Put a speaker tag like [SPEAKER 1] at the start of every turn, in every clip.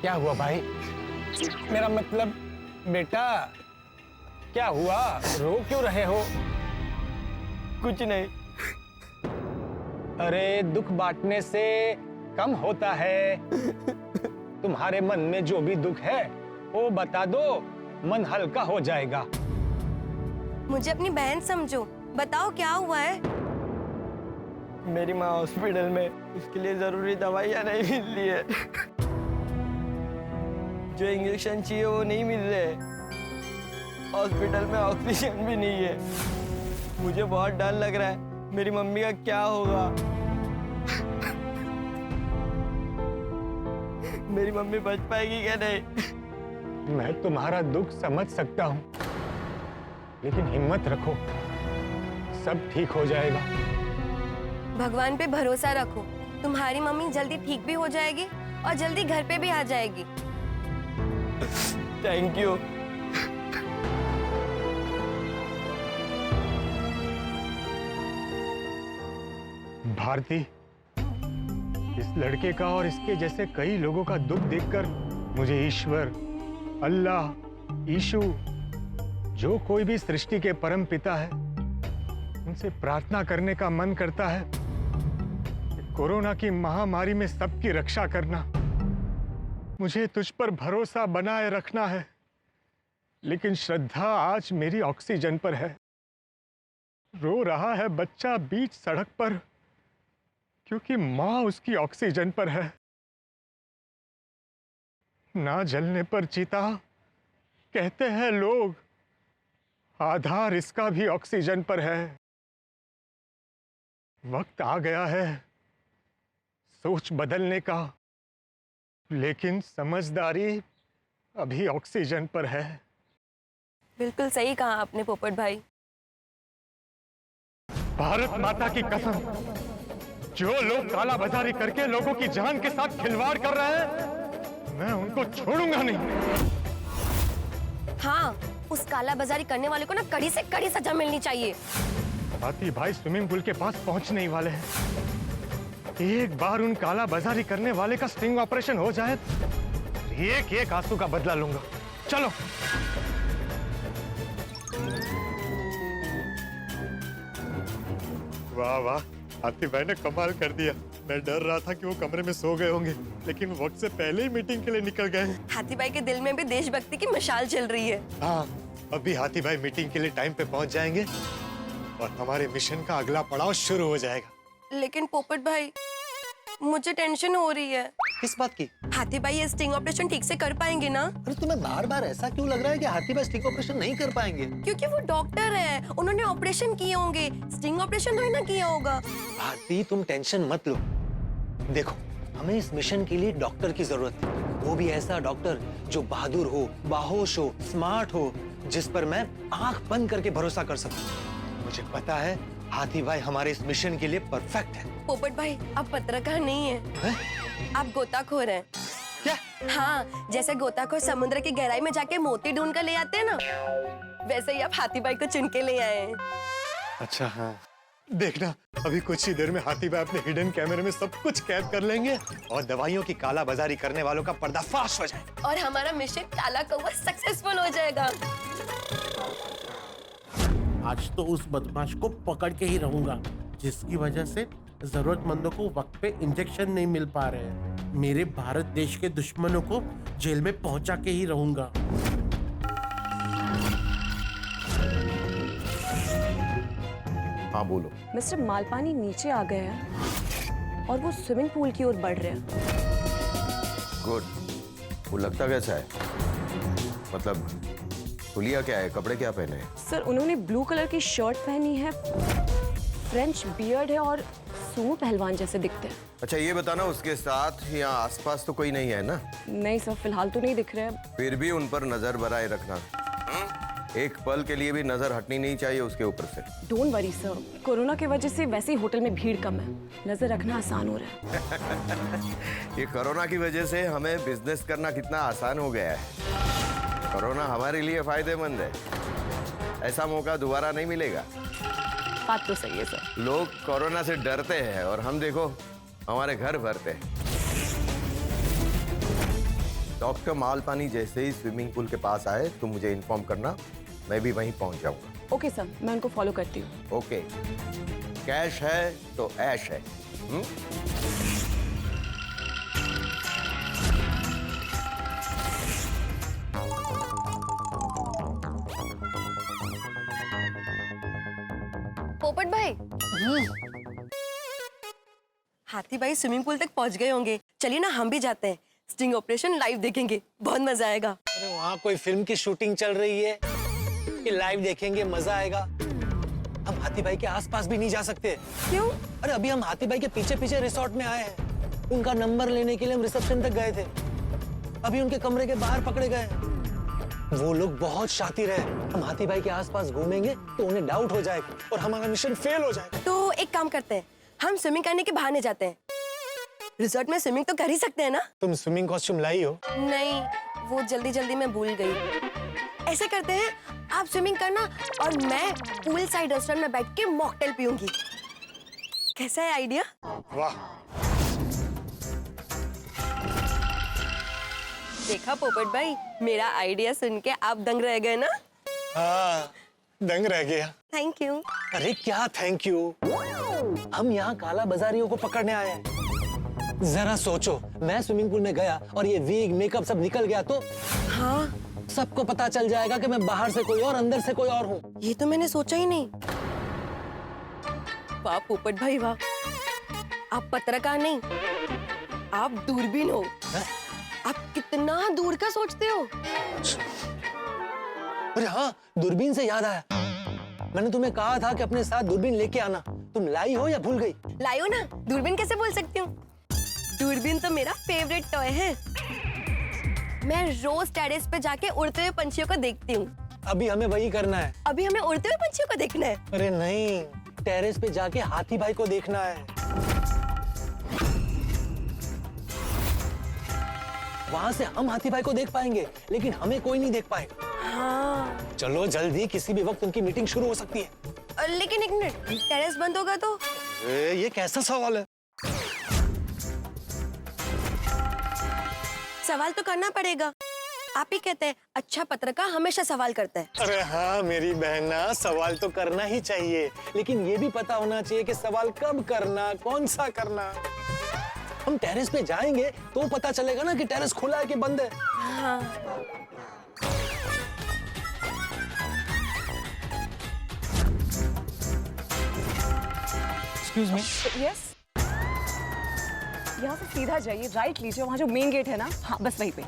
[SPEAKER 1] क्या हुआ भाई? मेरा मतलब बेटा, क्या हुआ? रो क्यों रहे हो?
[SPEAKER 2] कुछ नहीं।
[SPEAKER 1] अरे दुख बांटने से कम होता है। तुम्हारे मन में जो भी दुख है वो बता दो, मन हल्का हो जाएगा।
[SPEAKER 3] मुझे अपनी बहन समझो, बताओ क्या हुआ है?
[SPEAKER 2] मेरी माँ हॉस्पिटल में, उसके लिए जरूरी दवाइयाँ नहीं मिल रही है। जो इंजेक्शन चाहिए वो नहीं मिल रहे। हॉस्पिटल में ऑक्सीजन भी नहीं है। मुझे बहुत डर लग रहा है, मेरी मम्मी का क्या होगा। मेरी मम्मी बच पाएगी क्या नहीं?
[SPEAKER 1] मैं तुम्हारा दुख समझ सकता हूँ, लेकिन हिम्मत रखो, सब ठीक हो जाएगा।
[SPEAKER 3] भगवान पे भरोसा रखो, तुम्हारी मम्मी जल्दी ठीक भी हो जाएगी और जल्दी घर पे भी आ जाएगी।
[SPEAKER 2] Thank you.
[SPEAKER 1] भारती, इस लड़के का और इसके जैसे कई लोगों का दुख देखकर मुझे ईश्वर, अल्लाह, यीशु, जो कोई भी सृष्टि के परम पिता है, उनसे प्रार्थना करने का मन करता है कि कोरोना की महामारी में सबकी रक्षा करना। मुझे तुझ पर भरोसा बनाए रखना है, लेकिन श्रद्धा आज मेरी ऑक्सीजन पर है। रो रहा है बच्चा बीच सड़क पर, क्योंकि मां उसकी ऑक्सीजन पर है। ना जलने पर चिता, कहते हैं लोग, आधार इसका भी ऑक्सीजन पर है। वक्त आ गया है सोच बदलने का, लेकिन समझदारी अभी ऑक्सीजन पर है।
[SPEAKER 3] बिल्कुल सही कहा आपने पोपट भाई।
[SPEAKER 1] भारत माता की कसम, जो लोग काला बाजारी करके लोगों की जान के साथ खिलवाड़ कर रहे हैं, मैं उनको छोड़ूंगा नहीं।
[SPEAKER 3] हाँ, उस काला बाजारी करने वाले को ना कड़ी से कड़ी सजा मिलनी चाहिए।
[SPEAKER 1] हाथी भाई स्विमिंग पूल के पास पहुंचने ही वाले हैं। एक बार उन काला बाजारी करने वाले का स्टिंग ऑपरेशन हो जाए, एक एक आंसू का बदला लूंगा। चलो। वाह वाह, हाथी भाई ने कमाल कर दिया। मैं डर रहा था कि वो कमरे में सो गए होंगे, लेकिन वक्त से पहले ही मीटिंग के लिए निकल गए।
[SPEAKER 3] हाथी भाई के दिल में भी देशभक्ति की मशाल चल रही है।
[SPEAKER 1] हाँ, अभी हाथी भाई मीटिंग के लिए टाइम पे पहुंच जाएंगे और हमारे मिशन का अगला पड़ाव शुरू हो जाएगा।
[SPEAKER 3] लेकिन पोपट भाई, मुझे टेंशन हो रही है।
[SPEAKER 4] किस बात की?
[SPEAKER 3] हाथी भाई ये स्टिंग ऑपरेशन ठीक से कर पाएंगे ना?
[SPEAKER 4] अरे तुम्हें बार बार ऐसा क्यों लग रहा है कि हाथी भाई स्टिंग ऑपरेशन नहीं कर पाएंगे?
[SPEAKER 3] क्योंकि वो डॉक्टर है, उन्होंने ऑपरेशन किए होंगे, स्टिंग ऑपरेशन नहीं ना किया होगा।
[SPEAKER 4] भारती, तुम टेंशन मत लो। देखो, हमें इस मिशन के लिए डॉक्टर की जरूरत है, वो भी ऐसा डॉक्टर जो बहादुर हो, बाहोश हो, स्मार्ट हो, जिस पर मैं आंख बंद करके भरोसा कर सकूं। मुझे पता है हाथी भाई हमारे इस मिशन के लिए परफेक्ट है।
[SPEAKER 3] पोपट भाई, आप पत्रकार नहीं है, आप गोताखोर हैं।
[SPEAKER 4] क्या?
[SPEAKER 3] हाँ, जैसे गोताखोर समुद्र की गहराई में जाके मोती ढूंढ कर ले आते हैं ना, वैसे ही आप हाथी भाई को चुन के ले आए हैं।
[SPEAKER 1] अच्छा हाँ, देखना अभी कुछ ही देर में हाथी भाई अपने हिडन कैमरे में सब कुछ कैद कर लेंगे और दवाइयों की काला बाजारी करने वालों का पर्दाफाश हो जाएगा
[SPEAKER 3] और हमारा मिशन काला कौवा सक्सेसफुल हो जाएगा।
[SPEAKER 5] आज तो उस बदमाश को पकड़ के ही रहूंगा, जिसकी वजह से जरूरतमंदों को वक्त पे इंजेक्शन नहीं मिल पा रहे हैं। मेरे भारत देश के दुश्मनों को जेल में पहुंचा के ही रहूंगा।
[SPEAKER 6] हाँ बोलो।
[SPEAKER 7] मिस्टर मालपानी नीचे आ गए हैं और वो स्विमिंग पूल की ओर बढ़ रहे हैं।
[SPEAKER 6] गुड। वो लगता कैसा है? मतलब हुलिया क्या है, कपड़े क्या पहने हैं?
[SPEAKER 7] सर, उन्होंने ब्लू कलर की शर्ट पहनी है, फ्रेंच बियर्ड है और सूमो पहलवान जैसे दिखते हैं।
[SPEAKER 6] अच्छा ये बताना, उसके साथ यहाँ आसपास तो कोई नहीं है ना?
[SPEAKER 7] नहीं सर, फिलहाल तो नहीं दिख रहे हैं।
[SPEAKER 6] फिर भी उन पर नजर बनाए रखना। एक पल के लिए भी नजर हटनी नहीं चाहिए उसके ऊपर से।
[SPEAKER 7] डोंट वरी सर, कोरोना की वजह से वैसे ही होटल में भीड़ कम है, नजर रखना आसान हो रहा है।
[SPEAKER 6] ये कोरोना की वजह से हमें बिजनेस करना कितना आसान हो गया है। कोरोना हमारे लिए फायदेमंद है, ऐसा मौका दोबारा नहीं मिलेगा।
[SPEAKER 7] बात तो सही है सर।
[SPEAKER 6] लोग कोरोना से डरते हैं और हम देखो हमारे घर भरते हैं। डॉक्टर मालपानी जैसे ही स्विमिंग पूल के पास आए तो मुझे इन्फॉर्म करना, मैं भी वहीं पहुंच जाऊंगा।
[SPEAKER 7] ओके सर, मैं उनको फॉलो करती हूँ।
[SPEAKER 6] ओके, कैश है तो ऐश है।
[SPEAKER 3] पोपट भाई, हाथी भाई स्विमिंग पूल तक पहुंच गए होंगे। चलिए ना हम भी जाते हैं, स्टिंग ऑपरेशन लाइव देखेंगे, बहुत मजा आएगा।
[SPEAKER 4] अरे वहाँ कोई फिल्म की शूटिंग चल रही है कि लाइव देखेंगे, मजा आएगा। हम हाथी भाई के आसपास भी नहीं जा सकते।
[SPEAKER 3] क्यों?
[SPEAKER 4] अरे अभी हम हाथी भाई के पीछे पीछे रिसोर्ट में आए हैं। उनका नंबर लेने के लिए हम रिसेप्शन तक गए थे। अभी उनके कमरे के बाहर पकड़े गए। वो लोग बहुत शातिर है। हम हाथी भाई के आसपास घूमेंगे तो उन्हें डाउट हो जाएगा और हमारा मिशन फेल हो जाएगा।
[SPEAKER 3] तो एक काम करते हैं, हम स्विमिंग करने के बहाने जाते हैं। रिजॉर्ट में स्विमिंग तो कर ही सकते हैं ना?
[SPEAKER 4] तुम स्विमिंग कॉस्ट्यूम लाई हो?
[SPEAKER 3] नहीं, वो जल्दी जल्दी में भूल गई। ऐसा करते हैं, आप स्विमिंग करना और मैं पूल साइड रेस्टोरेंट में बैठ के मॉकटेल पीऊंगी। कैसा है आइडिया?
[SPEAKER 1] वाह,
[SPEAKER 3] देखा पोपट भाई, मेरा आइडिया सुन के आप दंग रह गए ना?
[SPEAKER 4] हाँ, दंग रह गया।
[SPEAKER 3] Thank you.
[SPEAKER 4] अरे क्या थैंक यू, हम यहाँ काला बाजारियों को पकड़ने आए हैं। जरा सोचो, मैं स्विमिंग पूल में गया और ये विग मेकअप सब निकल गया तो
[SPEAKER 3] हाँ,
[SPEAKER 4] सबको पता चल जाएगा कि मैं बाहर से कोई और अंदर से कोई और हूँ।
[SPEAKER 3] ये तो मैंने सोचा ही नहीं। वाह पोपट भाई वाह, आप पत्रकार नहीं, आप दूरबीन हो। आप कितना दूर का सोचते हो।
[SPEAKER 4] अरे हाँ, दूरबीन से याद आया, मैंने तुम्हें कहा था कि अपने साथ दूरबीन लेके आना। तुम लाई हो या भूल गई?
[SPEAKER 3] लायो ना, दूरबीन कैसे बोल सकती हूँ? दूरबीन तो मेरा फेवरेट टॉय है। मैं रोज टेरेस पे जाके उड़ते हुए पंछियों को देखती हूँ।
[SPEAKER 4] अभी हमें वही करना है।
[SPEAKER 3] अभी हमें उड़ते हुए पंछियों को देखना है।
[SPEAKER 4] अरे नहीं, टेरेस पे जाके हाथी भाई को देखना है। वहां से हम हाथी भाई को देख पाएंगे, लेकिन हमें कोई नहीं देख पाएगा।
[SPEAKER 3] हाँ,
[SPEAKER 4] चलो जल्दी, किसी भी वक्त उनकी मीटिंग शुरू हो सकती है।
[SPEAKER 3] लेकिन एक मिनट, टेरेस बंद होगा तो?
[SPEAKER 4] ये कैसा सवाल है?
[SPEAKER 3] सवाल तो करना पड़ेगा। आप ही कहते हैं अच्छा पत्रकार हमेशा सवाल करता है।
[SPEAKER 4] अरे हाँ मेरी बहना, सवाल तो करना ही चाहिए, लेकिन ये भी पता होना चाहिए कि सवाल कब करना, कौन सा करना। हम टेरेस पे जाएंगे तो पता चलेगा ना कि टेरेस खुला है कि बंद है।
[SPEAKER 3] हाँ।
[SPEAKER 4] Excuse me.
[SPEAKER 7] यस, यहाँ से सीधा जाइए, राइट लीजिए, वहाँ जो मेन गेट है ना, हाँ बस वहीं पे।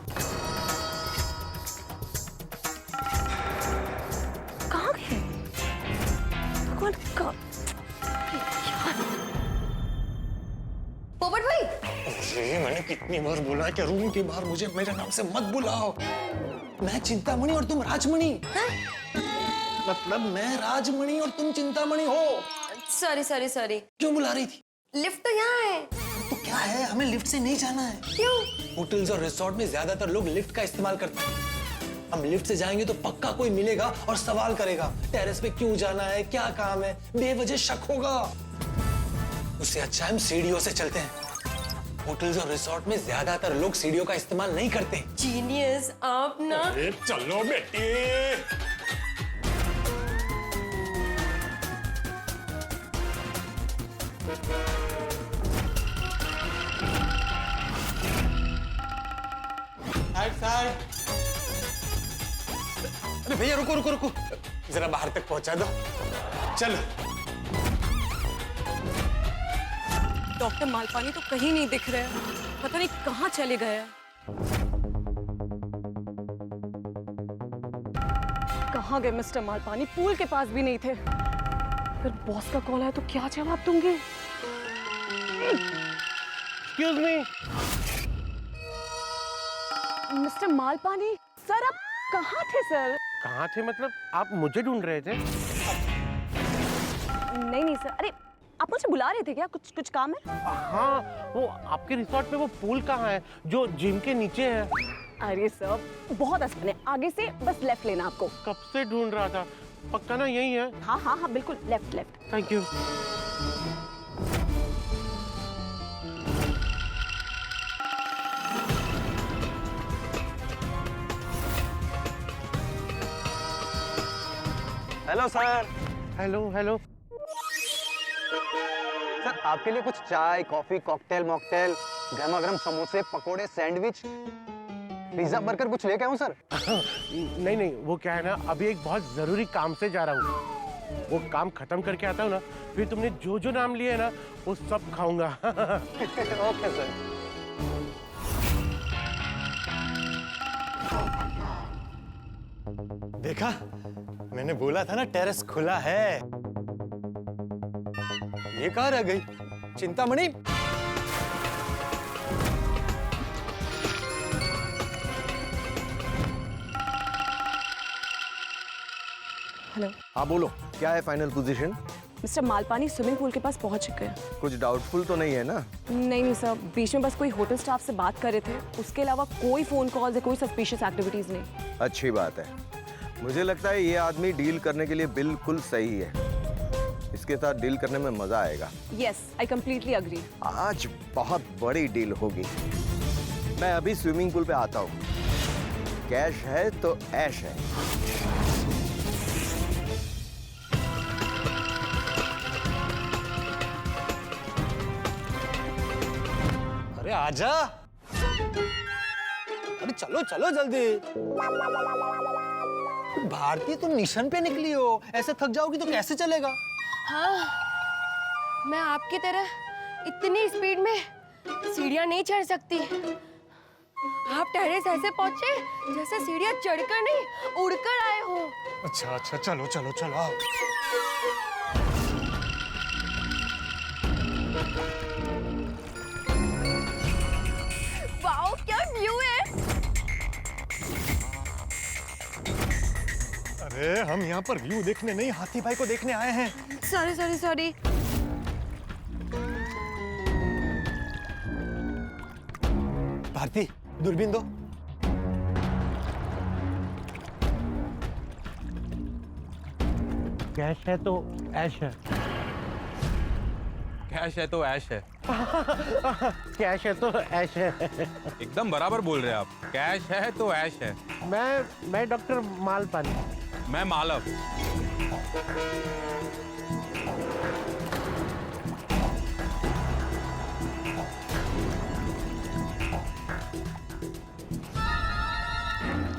[SPEAKER 7] कहाँ गए? कौन का?
[SPEAKER 3] पोपट भाई,
[SPEAKER 4] अरे मैंने कितनी बार बोला कि रूम के बाहर मुझे मेरे नाम से मत बुलाओ। मैं चिंतामणि और तुम राजमणि। मतलब मैं राजमणि और तुम चिंतामणि हो।
[SPEAKER 3] Sorry sorry sorry.
[SPEAKER 4] क्यों बुला रही थी?
[SPEAKER 3] लिफ्ट तो यहाँ है।
[SPEAKER 4] तो क्या है, हमें लिफ्ट से नहीं जाना है।
[SPEAKER 3] क्यों?
[SPEAKER 4] होटल्स और रिसोर्ट में ज्यादातर लोग लिफ्ट का इस्तेमाल करते हैं। हम लिफ्ट से जाएंगे तो पक्का कोई मिलेगा और सवाल करेगा, टेरेस पे क्यों जाना है, क्या काम है, बेवजह शक होगा। उससे अच्छा हम सीढ़ियों से चलते हैं। होटल्स और रिसोर्ट में ज्यादातर लोग सीढ़ियों का इस्तेमाल नहीं करते।
[SPEAKER 3] जीनियस आप ना।
[SPEAKER 1] अरे चलो बेटी।
[SPEAKER 4] अरे भैया रुको रुको रुको, जरा बाहर तक पहुंचा दो। चलो।
[SPEAKER 7] डॉक्टर मालपानी तो कहीं नहीं दिख रहे, पता नहीं कहाँ चले गए। कहाँ गए मिस्टर मालपानी? पूल के पास भी नहीं थे। फिर बॉस का कॉल आया तो क्या जवाब दूंगी?
[SPEAKER 5] Excuse me.
[SPEAKER 7] Mister Malpani sir, आप कहाँ थे सर?
[SPEAKER 5] कहाँ थे मतलब? आप मुझे ढूंढ रहे थे?
[SPEAKER 7] नहीं नहीं सर, अरे आप मुझे बुला रहे थे क्या? कुछ काम है?
[SPEAKER 5] हाँ, वो आपके रिसोर्ट में वो पूल कहाँ है जो जिम के नीचे है?
[SPEAKER 7] अरे सर बहुत आसान है, आगे से बस लेफ्ट लेना आपको।
[SPEAKER 5] कब से ढूंढ रहा था, पक्का ना यही है?
[SPEAKER 7] हाँ हाँ हाँ बिल्कुल, left left.
[SPEAKER 5] Thank you.
[SPEAKER 8] Hello sir.
[SPEAKER 5] Hello hello.
[SPEAKER 8] Sir आपके लिए कुछ चाय, कॉफी, कॉकटेल, मॉकटेल, गर्मा गर्म समोसे, पकोड़े, सैंडविच, पिज्जा, बर्गर कुछ लेके आऊं सर?
[SPEAKER 5] नहीं नहीं, वो क्या है ना, अभी एक बहुत जरूरी काम से जा रहा हूँ। वो काम खत्म करके आता हूँ ना, फिर तुमने जो जो नाम लिए ना वो सब खाऊंगा।
[SPEAKER 8] Okay sir.
[SPEAKER 1] देखा, मैंने बोला था ना टेरेस खुला है। ये कहाँ रह गई चिंतामणि?
[SPEAKER 7] हेलो
[SPEAKER 6] हाँ बोलो, क्या है final position?
[SPEAKER 7] Mister Malpani swimming pool के पास पहुंच चुके हैं।
[SPEAKER 6] कुछ डाउटफुल तो नहीं है ना?
[SPEAKER 7] नहीं सर, बीच में बस कोई होटल स्टाफ से बात कर रहे थे, उसके अलावा कोई फोन कॉल्स या कोई सस्पिशियस एक्टिविटीज नहीं।
[SPEAKER 6] अच्छी बात है। मुझे लगता है ये आदमी डील करने के लिए बिल्कुल सही है। इसके साथ डील करने में मजा आएगा।
[SPEAKER 7] Yes, I completely agree.
[SPEAKER 6] आज बहुत बड़ी डील होगी। मैं अभी स्विमिंग पूल पे आता हूँ। कैश है तो ऐश है।
[SPEAKER 1] अरे आजा, अरे चलो चलो जल्दी।
[SPEAKER 4] भारती, तुम मिशन पे निकली हो, ऐसे थक जाओगी तो कैसे चलेगा?
[SPEAKER 3] हाँ, मैं आपकी तरह इतनी स्पीड में सीढ़ियाँ नहीं चढ़ सकती। आप टेरेस ऐसे पहुंचे जैसे सीढ़ियाँ चढ़कर नहीं उड़कर आए हो।
[SPEAKER 1] अच्छा अच्छा, चलो चलो चलो आओ।
[SPEAKER 3] वाओ, क्या व्यू है।
[SPEAKER 1] अरे हम यहाँ पर व्यू देखने नहीं, हाथी भाई को देखने आए हैं।
[SPEAKER 3] Sorry sorry sorry.
[SPEAKER 1] भारती, दूरबीन दो।
[SPEAKER 5] कैश है तो ऐश है।
[SPEAKER 9] कैश है तो ऐश है।
[SPEAKER 5] कैश है तो ऐश है।
[SPEAKER 9] एकदम बराबर बोल रहे हैं आप। कैश है तो ऐश है।
[SPEAKER 5] मैं डॉक्टर मालपानी।
[SPEAKER 9] मैं मालव।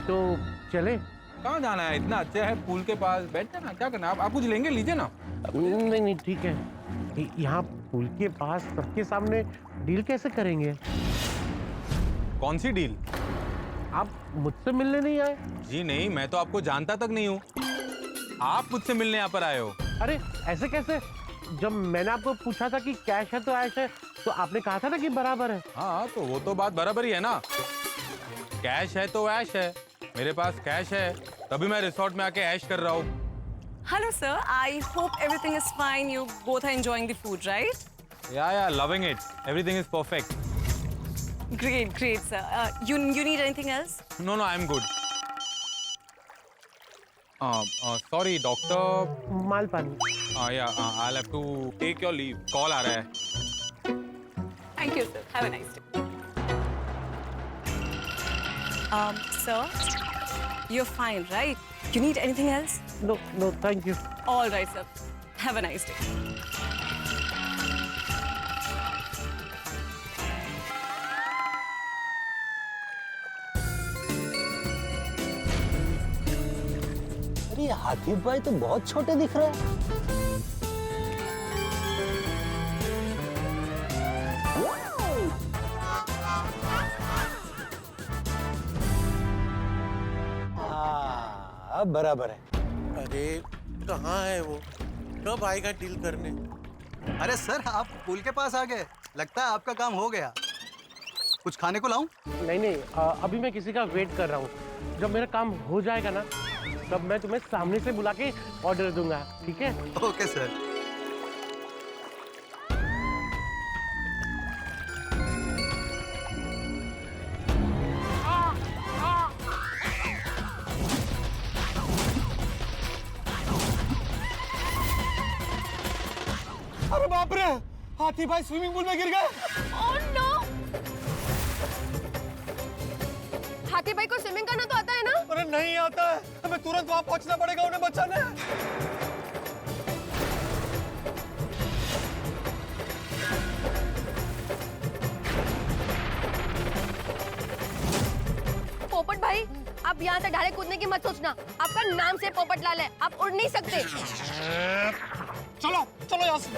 [SPEAKER 5] तो चले?
[SPEAKER 9] कहाँ जाना है? इतना अच्छा है पूल के पास, बैठ जाना। क्या करना है? आप कुछ लेंगे, लीजिए ना।
[SPEAKER 5] नहीं नहीं, ठीक है। यहाँ पुल के पास सबके सामने डील कैसे करेंगे?
[SPEAKER 9] कौन सी डील?
[SPEAKER 5] आप मुझसे मिलने नहीं आए?
[SPEAKER 9] जी नहीं, मैं तो आपको जानता तक नहीं हूँ। आप मुझसे मिलने यहाँ पर आए हो।
[SPEAKER 5] अरे ऐसे कैसे? जब मैंने आपको पूछा था कि कैश है तो ऐश है, तो आपने कहा था ना कि बराबर है।
[SPEAKER 9] हाँ, तो वो तो बात बराबर ही है ना। कैश है तो ऐश है। मेरे पास कैश है, तभी मैं रिसोर्ट में आके ऐश कर रहा हूँ।
[SPEAKER 7] Hello sir, I hope everything is fine. You both are enjoying the food, right?
[SPEAKER 9] Yeah, loving it. Everything is perfect.
[SPEAKER 7] Great sir. You need anything else?
[SPEAKER 9] No, I'm good. Sorry, doctor.
[SPEAKER 5] Malpani.
[SPEAKER 9] Yeah, I'll have to take your leave. Call आ रहा है।
[SPEAKER 7] Thank you sir. Have a nice day. Sir, you're fine, right? You need anything else?
[SPEAKER 5] No, thank you.
[SPEAKER 7] All right, sir. Have a nice day.
[SPEAKER 4] अरे हाथी भाई तो बहुत छोटे दिख रहे हैं। हाँ, अब बराबर है।
[SPEAKER 5] अरे कहाँ है वो? कब आएगा डील करने?
[SPEAKER 8] अरे सर, आप पूल के पास आ गए। लगता है आपका काम हो गया। कुछ खाने को लाऊं?
[SPEAKER 5] नहीं, अभी मैं किसी का वेट कर रहा हूँ। जब मेरा काम हो जाएगा ना, तब मैं तुम्हें सामने से बुला के ऑर्डर दूंगा, ठीक है?
[SPEAKER 8] Okay sir.
[SPEAKER 1] अरे बाप रे, हाथी भाई स्विमिंग पूल में गिर गए।
[SPEAKER 3] Oh no! हाथी भाई को स्विमिंग करना तो आता है ना?
[SPEAKER 1] अरे नहीं आता है, हमें
[SPEAKER 2] तुरंत वहां पहुंचना पड़ेगा उन्हें बचाने।
[SPEAKER 3] पोपट भाई, आप यहाँ से डायरेक्ट कूदने की मत सोचना। आपका नाम से पोपट लाल है, आप उड़ नहीं सकते।
[SPEAKER 2] चलो चलो यहाँ से।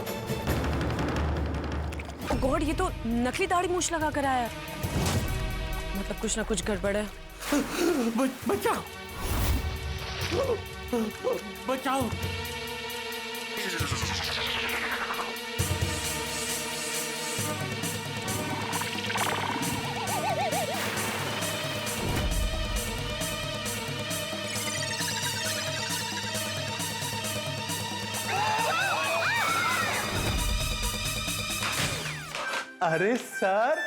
[SPEAKER 7] गॉड, ये तो नकली दाढ़ी मूछ लगा कर आया है। मतलब कुछ ना कुछ गड़बड़ है।
[SPEAKER 5] बचाओ बचाओ।
[SPEAKER 8] अरे सर,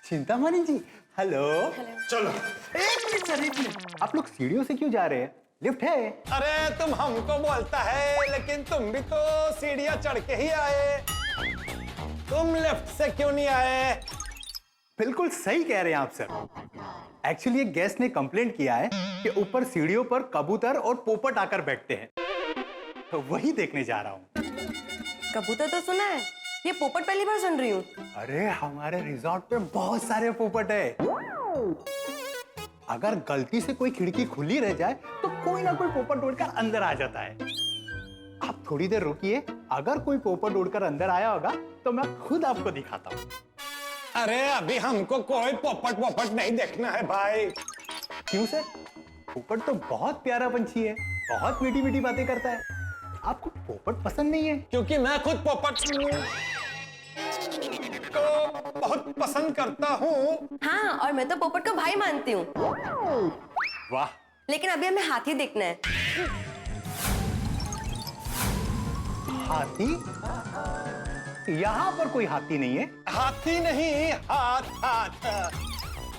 [SPEAKER 8] चिंतामणि जी, हेलो।
[SPEAKER 1] चलो।
[SPEAKER 8] एक मिनट सर, एक मिनट। आप लोग सीढ़ियों से क्यों जा रहे हैं? लिफ्ट है।
[SPEAKER 10] अरे तुम हमको बोलता है, लेकिन तुम भी तो सीढ़ियां चढ़ के ही आए। तुम लिफ्ट से क्यों नहीं आए?
[SPEAKER 8] बिल्कुल सही कह रहे हैं आप सर। एक्चुअली एक गेस्ट ने कंप्लेंट किया है कि ऊपर सीढ़ियों पर कबूतर और पोपट आकर बैठते हैं, तो वही देखने जा रहा हूँ।
[SPEAKER 3] कबूतर तो सुना है, ये पोपट पहली बार सुन रही हूँ।
[SPEAKER 8] अरे हमारे रिजॉर्ट पे बहुत सारे पोपट है। अगर गलती से कोई खिड़की खुली रह जाए तो कोई ना कोई पोपट उड़कर अंदर आ जाता है। आप थोड़ी देर रुकिए, अगर कोई पोपट उड़कर अंदर आया होगा तो मैं खुद आपको दिखाता हूँ।
[SPEAKER 10] अरे अभी हमको कोई पोपट नहीं देखना है भाई।
[SPEAKER 8] क्यों सर? पोपट तो बहुत प्यारा पंछी है, बहुत मीठी मीठी बातें करता है। आपको पोपट पसंद नहीं है?
[SPEAKER 10] क्योंकि मैं खुद पोपट को बहुत पसंद करता हूँ।
[SPEAKER 3] हाँ, और मैं तो पोपट को भाई मानती हूँ।
[SPEAKER 8] वाह।
[SPEAKER 3] लेकिन अभी हमें हाथी देखना है।
[SPEAKER 8] हाथी? यहाँ पर कोई हाथी नहीं है।
[SPEAKER 10] हाथी नहीं, हाथ।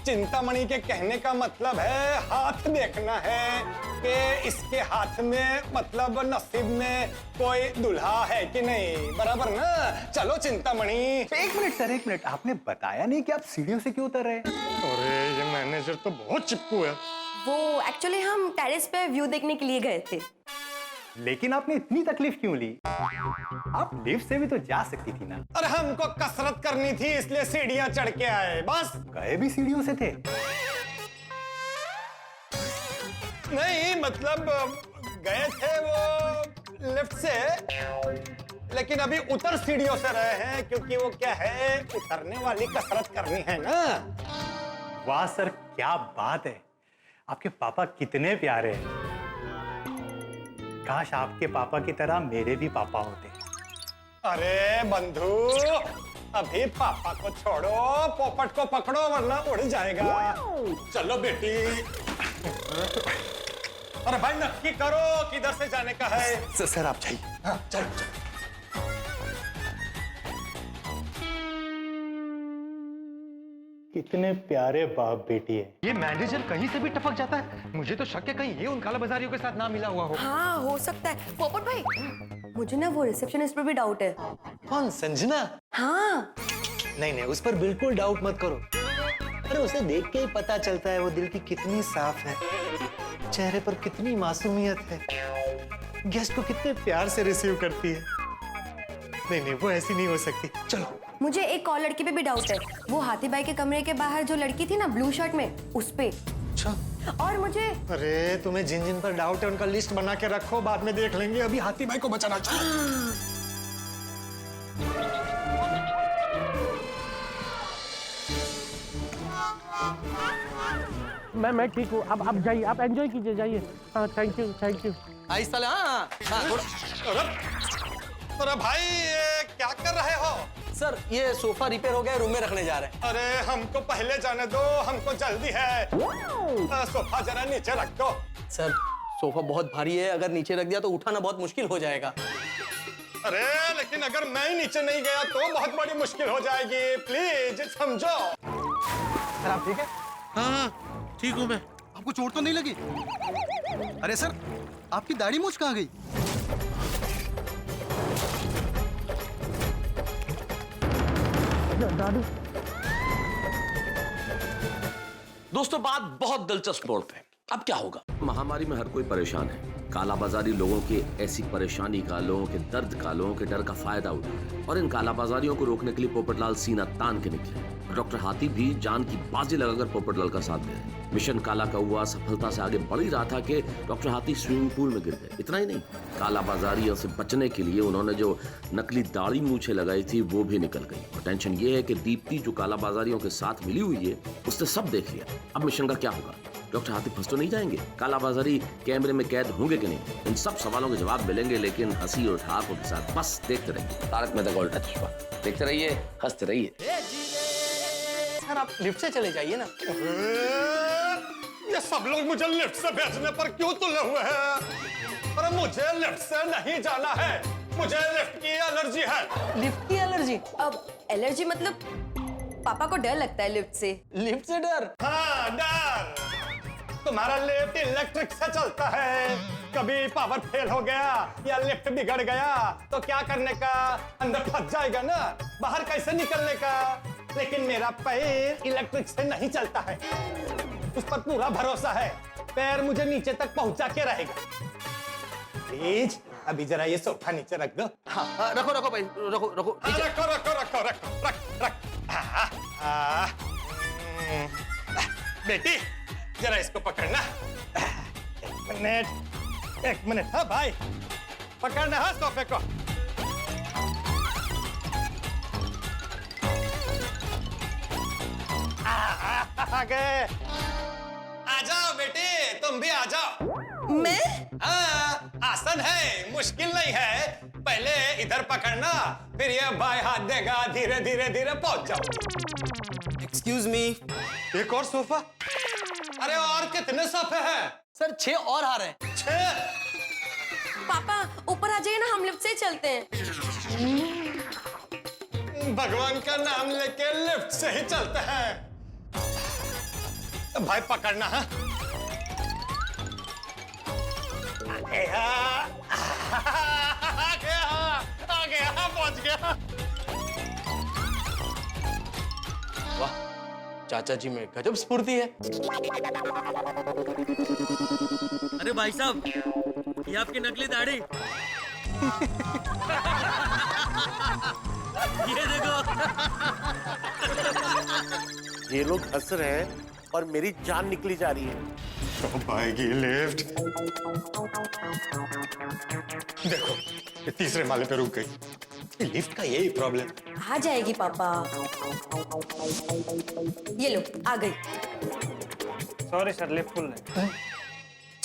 [SPEAKER 10] चिंतामणि के कहने का मतलब है हाथ देखना है कि इसके हाथ में, मतलब नसीब में कोई दुल्हा है कि नहीं, बराबर ना? चलो चिंतामणि।
[SPEAKER 8] एक मिनट सर, एक मिनट। आपने बताया नहीं कि आप सीढ़ियों से क्यों उतर रहे हैं?
[SPEAKER 1] अरे ये मैनेजर तो बहुत चिपकू है।
[SPEAKER 3] वो एक्चुअली हम टेरेस पे व्यू देखने के लिए गए थे।
[SPEAKER 8] लेकिन आपने इतनी तकलीफ क्यों ली? आप लिफ्ट से भी तो जा सकती थी ना।
[SPEAKER 10] अरे हमको कसरत करनी थी, इसलिए सीढ़ियां चढ़ के आए बस।
[SPEAKER 8] गए भी सीढ़ियों से थे?
[SPEAKER 10] नहीं, मतलब गए थे वो लिफ्ट से, लेकिन अभी उतर सीढ़ियों से रहे हैं, क्योंकि वो क्या है, उतरने वाली कसरत करनी है ना।
[SPEAKER 8] वाह सर, क्या बात है। आपके पापा कितने प्यारे हैं। काश आपके पापा की तरह मेरे भी पापा होते।
[SPEAKER 10] अरे बंधु, अभी पापा को छोड़ो, पोपट को पकड़ो वरना उड़ जाएगा। चलो बेटी। अरे भाई नक्की करो किधर से जाने का है।
[SPEAKER 8] सर आप जाइए।
[SPEAKER 10] हाँ, चलो।
[SPEAKER 8] कितने प्यारे बाप बेटी है।
[SPEAKER 4] ये मैनेजर कहीं से भी टपक जाता है। मुझे तो शक है कहीं ये उन काला बाजारियों के साथ ना मिला हुआ हो।
[SPEAKER 3] हाँ, हो सकता है। पोपट भाई, मुझे ना वो रिसेप्शनिस्ट पर भी डाउट है।
[SPEAKER 4] कौन, संजना?
[SPEAKER 3] हाँ।
[SPEAKER 4] नहीं नहीं, उस पर बिल्कुल डाउट मत करो। अरे उसे देख के ही पता चलता है वो दिल की कितनी साफ है, चेहरे पर कितनी मासूमियत है, गेस्ट को कितने प्यार से रिसीव करती है। नहीं नहीं, वो ऐसी नहीं हो सकती। चलो।
[SPEAKER 3] मुझे एक और लड़की पे भी डाउट है। वो हाथी भाई के कमरे के बाहर जो लड़की थी ना ब्लू शर्ट में, उस पे।
[SPEAKER 4] अच्छा।
[SPEAKER 3] और मुझे,
[SPEAKER 4] अरे तुम्हें जिन जिन पर डाउट है उनका लिस्ट बना के रखो, बाद में देख लेंगे। अभी हाथी भाई को बचाना चाहिए।
[SPEAKER 5] मैं ठीक हूँ। अब आप जाइए, आप एंजॉय कीजिए, जाइए। हाँ, थैंक यू थैंक यू।
[SPEAKER 2] आई साले। हाँ,
[SPEAKER 10] अरे भाई ये क्या कर रहे हो?
[SPEAKER 2] सर ये सोफा रिपेयर हो गया, रूम में रखने जा रहे हैं।
[SPEAKER 10] अरे हमको पहले जाने दो, हमको जल्दी है। सोफा जरा नीचे रख दो।
[SPEAKER 2] सर सोफा बहुत भारी है, अगर नीचे रख दिया तो उठाना बहुत मुश्किल हो जाएगा।
[SPEAKER 10] अरे लेकिन अगर मैं ही नीचे नहीं गया तो बहुत बड़ी मुश्किल हो जाएगी, प्लीज समझो।
[SPEAKER 8] सर आप ठीक है?
[SPEAKER 5] हाँ ठीक हूँ मैं।
[SPEAKER 11] आपको चोट तो नहीं लगी? अरे सर, आपकी दाढ़ी मूंछ कहाँ गई?
[SPEAKER 12] दोस्तों बात बहुत दिलचस्प मोड़ पे। अब क्या होगा? महामारी में हर कोई परेशान है। कालाबाजारी लोगों के ऐसी परेशानी का, लोगों के दर्द का, लोगों के डर का फायदा उठाए और इन कालाबाजारियों को रोकने के लिए पोपटलाल सीना तान के निकले। डॉक्टर हाथी भी जान की बाजी लगाकर पोपटलाल का साथ दे रहे। मिशन काला कौवा सफलता से आगे बढ़ ही रहा था कि डॉक्टर हाथी स्विमिंग पूल में गिर गए। इतना ही नहीं, कालाबाजारियों से बचने के लिए उन्होंने जो नकली दाढ़ी मूछें लगाई थी वो भी निकल गई। और टेंशन ये है कि दीप्ति जो कालाबाजारियों के साथ मिली हुई है उसने सब देख लिया। अब मिशन का क्या होगा? डॉक्टर हाथी फंस तो नहीं जाएंगे? कालाबाजारी कैमरे में कैद होंगे कि नहीं? इन सब सवालों के जवाब मिलेंगे, लेकिन हंसी और ठहाकों के साथ। बस देखते रहिए तारक मेहता का उल्टा चश्मा। देखते रहिए, हंसते रहिए।
[SPEAKER 10] सर आप लिफ्ट से चले जाइए ना। ये सब लोग मुझे लिफ्ट से भेजने पर क्यों तुले हुए हैं? अरे मुझे लिफ्ट से नहीं जाना है, मुझे लिफ्ट की एलर्जी है।
[SPEAKER 7] लिफ्ट की एलर्जी?
[SPEAKER 3] अब एलर्जी मतलब पापा को डर लगता है लिफ्ट से।
[SPEAKER 10] लिफ्ट से डर? हाँ डर। तुम्हारा लिफ्ट इलेक्ट्रिक से चलता है, कभी पावर फेल हो गया या लिफ्ट बिगड़ गया तो क्या करने का? अंदर फंस जाएगा ना, बाहर कैसे निकलने का? लेकिन मेरा पैर इलेक्ट्रिक से नहीं चलता है, उस पर पूरा भरोसा है, पैर मुझे नीचे तक पहुंचा के रहेगा। प्लीज अभी जरा ये सोफा नीचे रख दो।
[SPEAKER 12] हाँ, रखो रखो भाई, रखो रखो नीचे।
[SPEAKER 10] रखो रखो रखो रखो रख रख। बेटी जरा इसको पकड़ना। एक मिनट। हाँ भाई पकड़ना है सोफे को। आ गए। आ जाओ बेटी, तुम भी आ जाओ।
[SPEAKER 3] मैं?
[SPEAKER 10] हाँ, आसान है, मुश्किल नहीं है। पहले इधर पकड़ना, फिर ये बाएं हाथ देगा, धीरे धीरे धीरे पहुंच जाओ।
[SPEAKER 11] Excuse me.
[SPEAKER 10] एक और सोफा? अरे और कितने सोफे हैं?
[SPEAKER 11] सर 6 और आ रहे हैं।
[SPEAKER 10] 6?
[SPEAKER 3] पापा ऊपर आ जाइए ना, हम लिफ्ट से ही चलते हैं।
[SPEAKER 10] भगवान का नाम लेके लिफ्ट से ही चलते हैं। भाई पकड़ना है। आ गया, पहुंच गया।
[SPEAKER 2] वाह, चाचा जी में गजब स्फूर्ति है।
[SPEAKER 13] अरे भाई साहब, ये आपकी नकली दाढ़ी। ये देखो।
[SPEAKER 5] ये लोग हंस रहे हैं और मेरी जान निकली जा रही है।
[SPEAKER 10] कब आएगी लिफ्ट? देखो ये तीसरे माले पे रुक गई। लिफ्ट का यही प्रॉब्लम।
[SPEAKER 3] आ जाएगी पापा। ये लो आ गई।
[SPEAKER 2] सॉरी सर, लिफ्ट फुल है।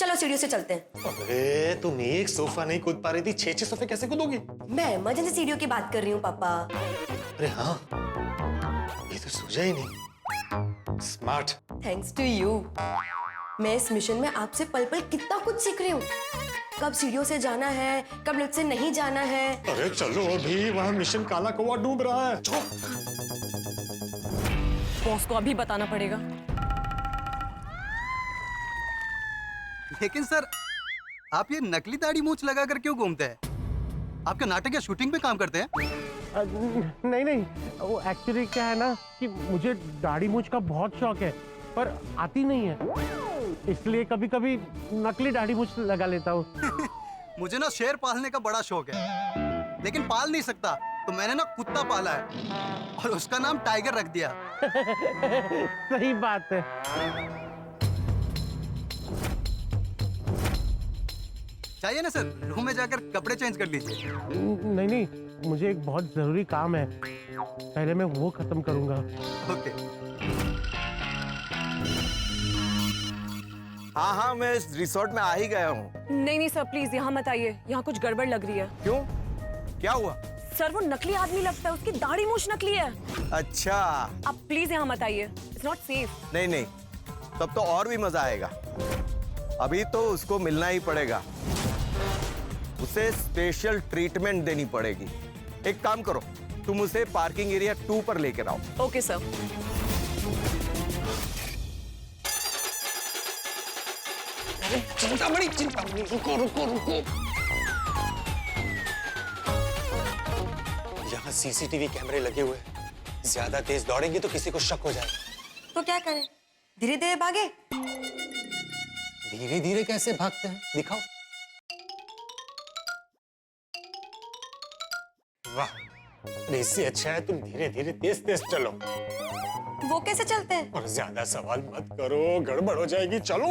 [SPEAKER 3] चलो सीढ़ियों से चलते हैं।
[SPEAKER 10] अरे तुम एक सोफा नहीं कूद पा रही थी, 6 सोफे कैसे कूदोगी?
[SPEAKER 3] मैं इमरजेंसी सीढ़ियों की बात कर रही हूँ पापा।
[SPEAKER 10] अरे हाँ, ये तो सूझा ही नहीं। स्मार्ट।
[SPEAKER 3] Thanks to you. मैं इस मिशन में आपसे पल पल कितना कुछ सीख रही हूँ। कब सीढ़ियों से जाना है, कब लिफ्ट से नहीं जाना है।
[SPEAKER 10] अरे चलो अभी, वहाँ मिशन काला कौवा डूब रहा है।
[SPEAKER 7] बॉस को अभी बताना पड़ेगा।
[SPEAKER 11] लेकिन सर आप ये नकली दाढ़ी मूंछ लगाकर क्यों घूमते हैं? आपका नाटक या शूटिंग पे काम करते हैं?
[SPEAKER 5] नहीं, वो एक्चुअली क्या है ना कि मुझे दाढ़ी मूंछ का बहुत शौक है, पर आती नहीं है, इसलिए कभी कभी नकली दाढ़ी मूंछ लगा लेता हूँ।
[SPEAKER 11] मुझे ना शेर पालने का बड़ा शौक है, लेकिन पाल नहीं सकता, तो मैंने ना कुत्ता पाला है और उसका नाम टाइगर रख दिया।
[SPEAKER 5] सही बात है।
[SPEAKER 11] चाहिए ना सर, रूम में जाकर कपड़े चेंज कर लीजिए।
[SPEAKER 5] नहीं, मुझे एक बहुत जरूरी काम है, पहले मैं वो खत्म करूंगा।
[SPEAKER 11] ओके।
[SPEAKER 6] हाँ, मैं इस रिसोर्ट में आ ही गया हूँ।
[SPEAKER 7] नहीं सर, प्लीज यहाँ मत आइए, यहाँ कुछ गड़बड़ लग रही है।
[SPEAKER 6] क्यों, क्या हुआ?
[SPEAKER 7] सर वो नकली आदमी लगता है, उसकी दाढ़ी मूंछ नकली है।
[SPEAKER 6] अच्छा।
[SPEAKER 7] आप प्लीज यहाँ मत आइए, इट्स नॉट सेफ।
[SPEAKER 6] नहीं, तब तो और भी मजा आएगा। अभी तो उसको मिलना ही पड़ेगा, उसे स्पेशल ट्रीटमेंट देनी पड़ेगी। एक काम करो, तुम उसे पार्किंग एरिया 2 पर लेकर आओ।
[SPEAKER 7] Okay sir.
[SPEAKER 10] चिंतामणि, रुको। यहाँ सीसीटीवी कैमरे लगे हुए हैं, ज्यादा तेज दौड़ेंगे तो किसी को शक हो जाएगा।
[SPEAKER 3] तो क्या करें, धीरे धीरे भागे?
[SPEAKER 4] धीरे धीरे कैसे भागते हैं, दिखाओ।
[SPEAKER 10] वाह, अरे इससे अच्छा है तुम धीरे धीरे तेज तेज चलो।
[SPEAKER 3] वो कैसे चलते हैं?
[SPEAKER 10] और ज्यादा सवाल मत करो, गड़बड़ हो जाएगी, चलो।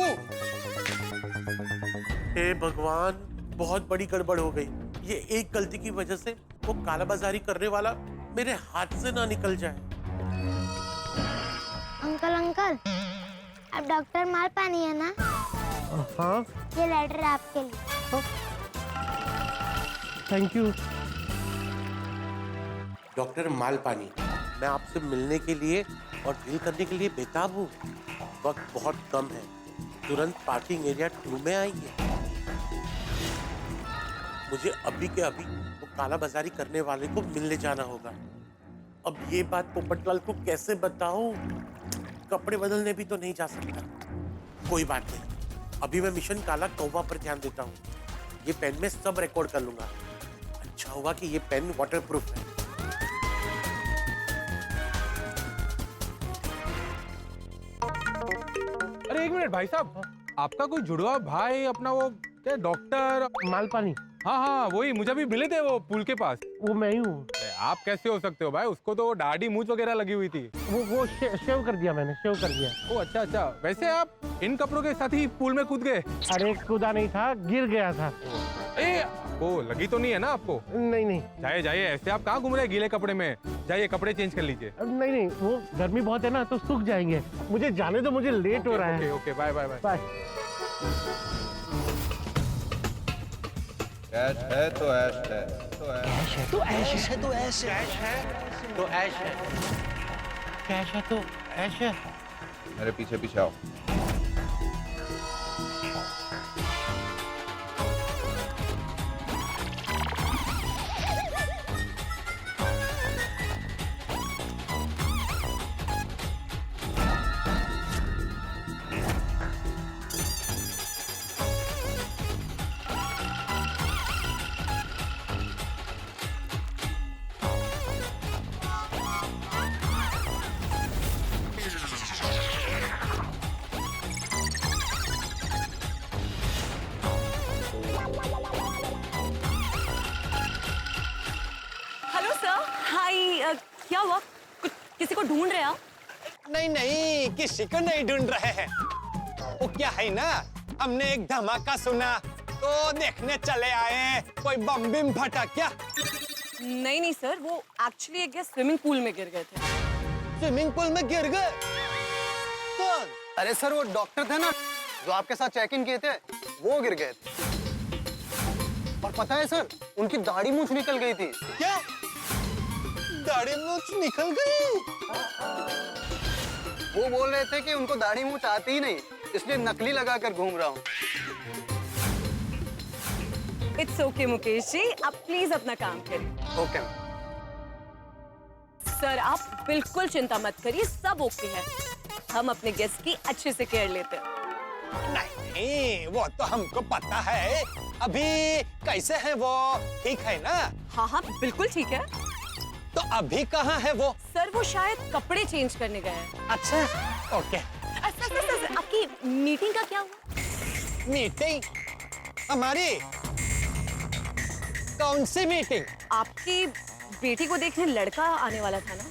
[SPEAKER 5] हे भगवान, बहुत बड़ी गड़बड़ हो गई। ये एक गलती की वजह से वो कालाबाजारी करने वाला मेरे हाथ से ना निकल जाए।
[SPEAKER 14] अंकल अंकल, आप डॉक्टर मालपानी है ना?
[SPEAKER 5] हाँ,
[SPEAKER 14] ये लेटर है आपके लिए।
[SPEAKER 5] Thank you. डॉक्टर मालपानी, मैं आपसे मिलने के लिए और डील करने के लिए बेताब हूँ। वक्त बहुत कम है, तुरंत पार्किंग एरिया 2 में आइए। मुझे अभी के अभी वो कालाबाजारी करने वाले को मिलने जाना होगा। अब ये बात पोपटलाल को कैसे बताऊं? कपड़े बदलने भी तो नहीं जा सकता। कोई बात नहीं, अभी मैं मिशन काला कौवा पर ध्यान देता हूँ। ये पेन में सब रिकॉर्ड कर लूंगा। अच्छा हुआ कि ये पेन वाटरप्रूफ है।
[SPEAKER 9] अरे एक मिनट भाई साहब, आपका कोई जुड़वा भाई अपना वो क्या डॉक्टर
[SPEAKER 5] मालपानी?
[SPEAKER 9] हाँ हाँ वही, मुझे भी मिले थे वो पुल के पास।
[SPEAKER 5] वो मैं ही हूँ।
[SPEAKER 9] आप कैसे हो सकते हो भाई, उसको तो दाढ़ी मूंछ वगैरह लगी हुई थी।
[SPEAKER 5] वो शेव कर दिया मैंने, शेव कर दिया।
[SPEAKER 9] ओ अच्छा अच्छा, वैसे आप इन कपड़ों के साथ ही पूल में कूद गए?
[SPEAKER 5] अरे कूदा नहीं था, गिर गया था।
[SPEAKER 9] वो लगी तो नहीं है ना आपको?
[SPEAKER 5] नहीं नहीं।
[SPEAKER 9] जाइए जाइए, ऐसे आप कहाँ घूम रहे हैं गीले कपड़े में? जाइए कपड़े चेंज कर लीजिए।
[SPEAKER 5] नहीं नहीं, वो गर्मी बहुत है ना, तो सूख जाएंगे। मुझे जाने दो, मुझे लेट हो रहा है।
[SPEAKER 9] Okay bye bye bye.
[SPEAKER 5] Bye.
[SPEAKER 6] ऐश है तो ऐश है, तो ऐश है
[SPEAKER 4] तो ऐश है, तो ऐश है,
[SPEAKER 5] तो ऐश है, कैश है तो ऐश है।
[SPEAKER 6] मेरे पीछे पीछे आओ।
[SPEAKER 7] हेलो सर, हाय। क्या हुआ? कुछ किसी को ढूंढ रहे हैं आप?
[SPEAKER 10] नहीं नहीं, किसी को नहीं ढूंढ रहे हैं। वो क्या है ना, हमने एक धमाका सुना तो देखने चले आए। कोई बम बिम फटा क्या?
[SPEAKER 7] नहीं नहीं सर, वो एक्चुअली एक स्विमिंग पूल में गिर गए थे।
[SPEAKER 10] स्विमिंग पूल में गिर गए? कौन?
[SPEAKER 11] अरे सर, वो डॉक्टर थे ना जो आपके साथ चेक इन किए थे, वो गिर गए थे। और पता है सर, उनकी दाढ़ी मूंछ निकल गई थी।
[SPEAKER 10] क्या? दाढ़ी मूंछ निकल गई?
[SPEAKER 11] वो बोल रहे थे कि उनको दाढ़ी मूंछ आती ही नहीं, इसलिए नकली लगाकर घूम रहा हूँ।
[SPEAKER 7] इट्स ओके मुकेश जी, आप प्लीज अपना काम करिए।
[SPEAKER 11] ओके।
[SPEAKER 7] सर आप बिल्कुल चिंता मत करिए, सब ओके है। हम अपने गेस्ट की अच्छे से केयर लेते हैं।
[SPEAKER 10] नहीं, वो तो हमको पता है। अभी कैसे है वो? ठीक है ना?
[SPEAKER 7] हाँ हाँ बिल्कुल ठीक है।
[SPEAKER 10] तो अभी कहाँ है वो?
[SPEAKER 7] सर वो शायद कपड़े चेंज करने गए हैं।
[SPEAKER 10] अच्छा, ओके।
[SPEAKER 7] सर, आपकी मीटिंग का क्या हुआ?
[SPEAKER 10] मीटिंग? हमारी? कौन सी मीटिंग?
[SPEAKER 7] आपकी बेटी को देखने लड़का आने वाला था ना?